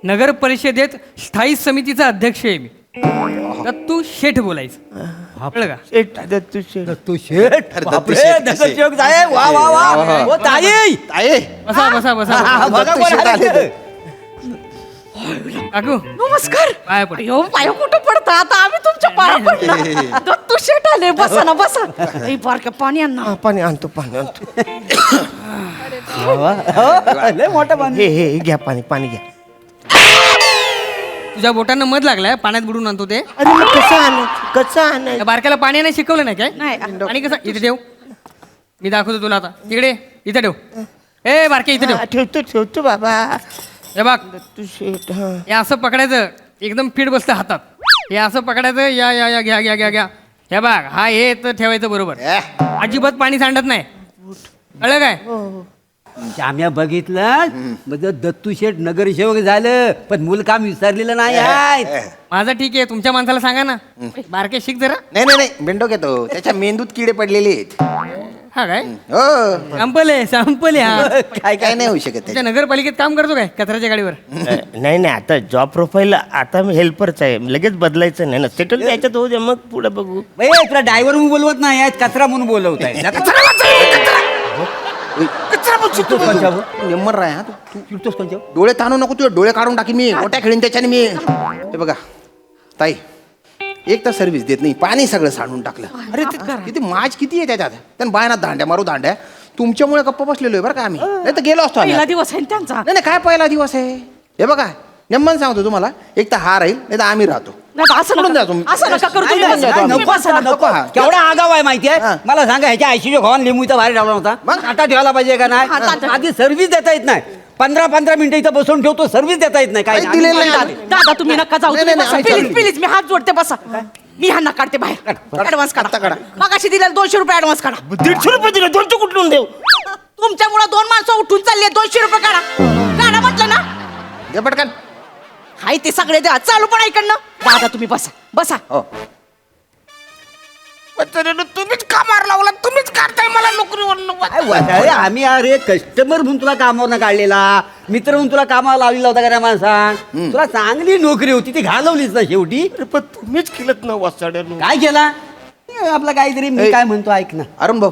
M: नगर परिषदेत स्थायी समितीचा अध्यक्ष आहे मी. दत्तू शेठ बोलायचं. कळलं का?
I: शेट दत्तू शेट.
J: तू शेठ.
D: अरे दत्तू
J: बापरे,
D: शेठ
J: दत्तू
D: कसे?
J: शेठ साहेब, वा वा वा. ओ ताई.
D: आहे
M: बसा बसा बसा.
J: बघा
D: दत्तू
J: कोण
D: शेठ
J: आले
D: आले.
J: ते.
M: काकू
L: नमस्कार.
M: पाया पड.
L: अयो पाय कुठं पडता आता? आम्ही तुमच्या पाया पडला. दत्तू शेट आले. बसा ना बसा. ए बारक्या पाणी आण ना.
I: हा, पाणी आणतो पाणी आणतो.
J: हो, लय मोठं बांध.
I: हे घ्या पाणी पाणी घ्या.
M: तुझ्या बोटांना मध लागलाय, पाण्यात बुडून आणतो ते.
I: अरे मग कसं आणायचं? कसं आणायचं?
M: त्या बारक्याला पाणी नाही शिकवलं नाही काय?
L: नाही.
M: आणि कसं इथे ठेव. मी दाखवतो तुला आता. तिकडे इथे ठेव. ए बारके इथे ठेव.
I: हा, ठेवतो ठेवतो बाबा.
M: हे बघ
I: दत्तू शेट. हा.
M: हे असं पकडायचं, एकदम फिट बसतं हातात. हे असं पकडायचं. या या या घ्या घ्या घ्या घ्या. हे बघ हा हे तर ठेवायचं बरोबर. अजिबात पाणी सांडत नाही. कळलं काय?
J: आम्ही बघितलं म्हणजे दत्तू शेठ नगरसेवक झालं पण मूल काम विसरलेलं नाही आहे.
M: माझं ठीक आहे, तुमच्या माणसाला सांगा ना. बारके शिक जरा.
D: नाही नाही नाही बिंडोक येतो त्याच्या मेंदूत किडे पडलेले आहेत.
M: हा काय
D: हो
M: सॅम्पल आहे सॅम्पल आहे हा.
D: काय काय नाही होऊ शकत
M: तुमच्या नगरपालिकेत काम करतो काय कचऱ्याच्या गाडीवर
I: नाही नाही आता जॉब प्रोफाईल आता मी हेल्परच आहे लगेच बदलायचं नाही ना सेटल द्यायच्यात होऊ द्या मग पुढे बघू
J: तुला ड्रायव्हर म्हणून बोलवत नाही आहेत कचरा म्हणून बोलवत आहे
D: नंबर राय हा तू डोळे ताणू नको तुझे डोळे काढून टाकीन मी मोठ्या खेळीन त्याच्याने मी हे बघा ताई एक तर सर्व्हिस देत नाही पाणी सगळं सांडून टाकलं अरे किती माज किती आहे त्याच्यात त्यांना बायना दांड्या मारू दांड्या तुमच्यामुळे गप्पा बसलेलो आहे बरं का आम्ही नाही तर गेलो असतो आम्ही.
L: पहिला दिवस आहे ना त्यांचा.
D: नाही नाही काय पहिला दिवस आहे हे बघा नेमन सांगतो तुम्हाला एक तर हा राहील नाही तर आम्ही राहतो
L: नाही, असं
D: सोडून
L: नका
D: द्या तुम्ही.
L: असं नका करू
D: नाही,
L: तुम्ही.
D: नाही, नाही,
L: तुम्ही बसा ना.
D: नको हा.
J: केवढा आगाव आहे माहिती आहे
D: हा.
J: मला सांगा ह्याच्या आयशीच्या घावन लिंबूचा बाहेर ठेवला होता मग आता ठेवायला पाहिजे का नाही
L: हा, ताटा.
J: आधी सर्व्हिस देता येत नाही 15-15 मिनिटं इथं बसून ठेवतो सर्व्हिस देता येत नाही काय
D: काही दिलेलं नाही.
J: नाही.
L: दादा तुम्ही नका जाऊ
D: नाही,
L: तुम्ही
D: नाही,
L: बसा.
D: नाही,
L: प्लीज
D: चालेल.
L: प्लीज मी हात जोडते बसा मी ह्यांना काढते बाहेर ऍडव्हान्स
D: आता
L: काढा
D: काढा.
L: मगाशी दिलेला 200 रुपये ऍडव्हान्स काढा
I: 150 रुपये दिले 200 कुठून देऊ
L: तुमच्यामुळे 2 माणसं उठून चालले 200 रुपये काढा काढा म्हटलं ना
D: घे पटकन
L: हाय ते सगळे द्या चालू पण ऐकडनं दादा तुम्ही बसा बसा
D: हो
I: तुम्हीच कामावर लावला तुम्हीच काढताय मला नोकरीवर
J: काय वाटाळे, आम्ही अरे कस्टमर म्हणून तुला कामावर काढलेला मित्र म्हणून तुला कामाला लावलेला होता का रे माणसा तुला चांगली नोकरी होती ती घालवलीच ना शेवटी
I: पण तुम्हीच केलं ना वाचाड्यानं
J: काय केला आपला काहीतरी मी काय म्हणतो ऐक ना
D: अरुण भाऊ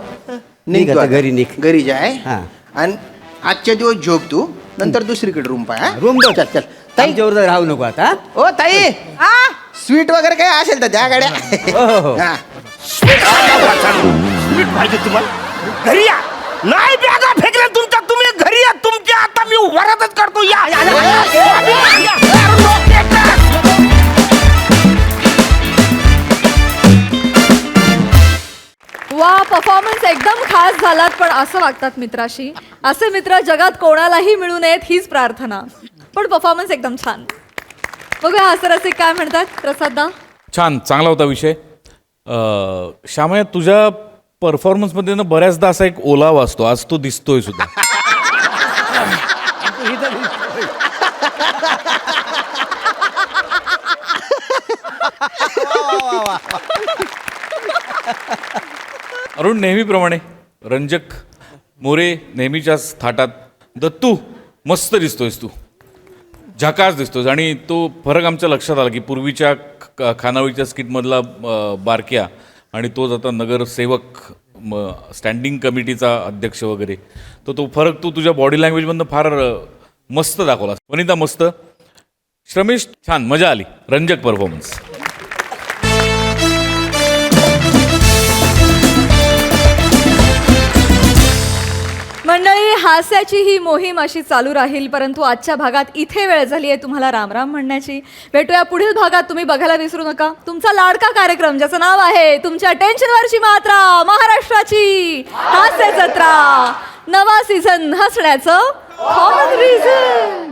J: निघ
D: तू
J: आता,
D: आता.
J: घरी निघ.
D: घरी जाय
J: हा.
D: आणि आजच्या दिवस झोप तू नंतर दुसरीकडे रूम पाय
J: रूम
D: चल चल ताई
J: ताईच्यावर राहू नको आता
D: ओ ताई
L: हा
D: स्वीट वगैरे काय असेल तर त्या गाड्या
J: हो, हो, हो.
D: हा.
I: स्वीट पाहिजे तुम्हाला घरी या नाही बॅगा फेकल्या तुमच्या तुम्ही घरी या तुमच्या आता मी वरातच करतो या या, या.
A: वा परफॉर्मन्स एकदम खास झालात पण असं वागतात मित्राशी असे मित्र जगात कोणालाही मिळू नयेत हीच प्रार्थना पण परफॉर्मन्स एकदम छान बघूया असं रसिक काय म्हणतात प्रसाददा
F: छान चांगला होता विषय श्यामया तुझ्या परफॉर्मन्समध्ये ना बऱ्याचदा असा एक ओलावा असतो आज तो दिसतोय सुद्धा अरुण नेहमीप्रमाणे रंजक मोरे नेहमीच्याच थाटात दत्तू मस्त दिसतोयस तू झकास दिसतोस आणि तो फरक आमच्या लक्षात आला की पूर्वीच्या खानावळीच्या स्किटमधला बारक्या आणि तोच आता नगरसेवक स्टँडिंग कमिटीचा अध्यक्ष वगैरे तो फरक तू तुझ्या बॉडी लँग्वेजमधनं फार मस्त दाखवला वनिता मस्त श्रमेश छान मजा आली रंजक परफॉर्मन्स
A: मंडळी हास्याची ही मोहीम अशी चालू राहील परंतु आजच्या भागात इथे वेळ झाली आहे तुम्हाला रामराम म्हणण्याची भेटूया पुढील भागात तुम्ही बघायला विसरू नका तुमचा लाडका कार्यक्रम ज्याचं नाव आहे तुमच्या टेन्शनवरची मात्रा महाराष्ट्राची हास्य जत्रा नवा सीझन हसण्याचं कॉमन रिझन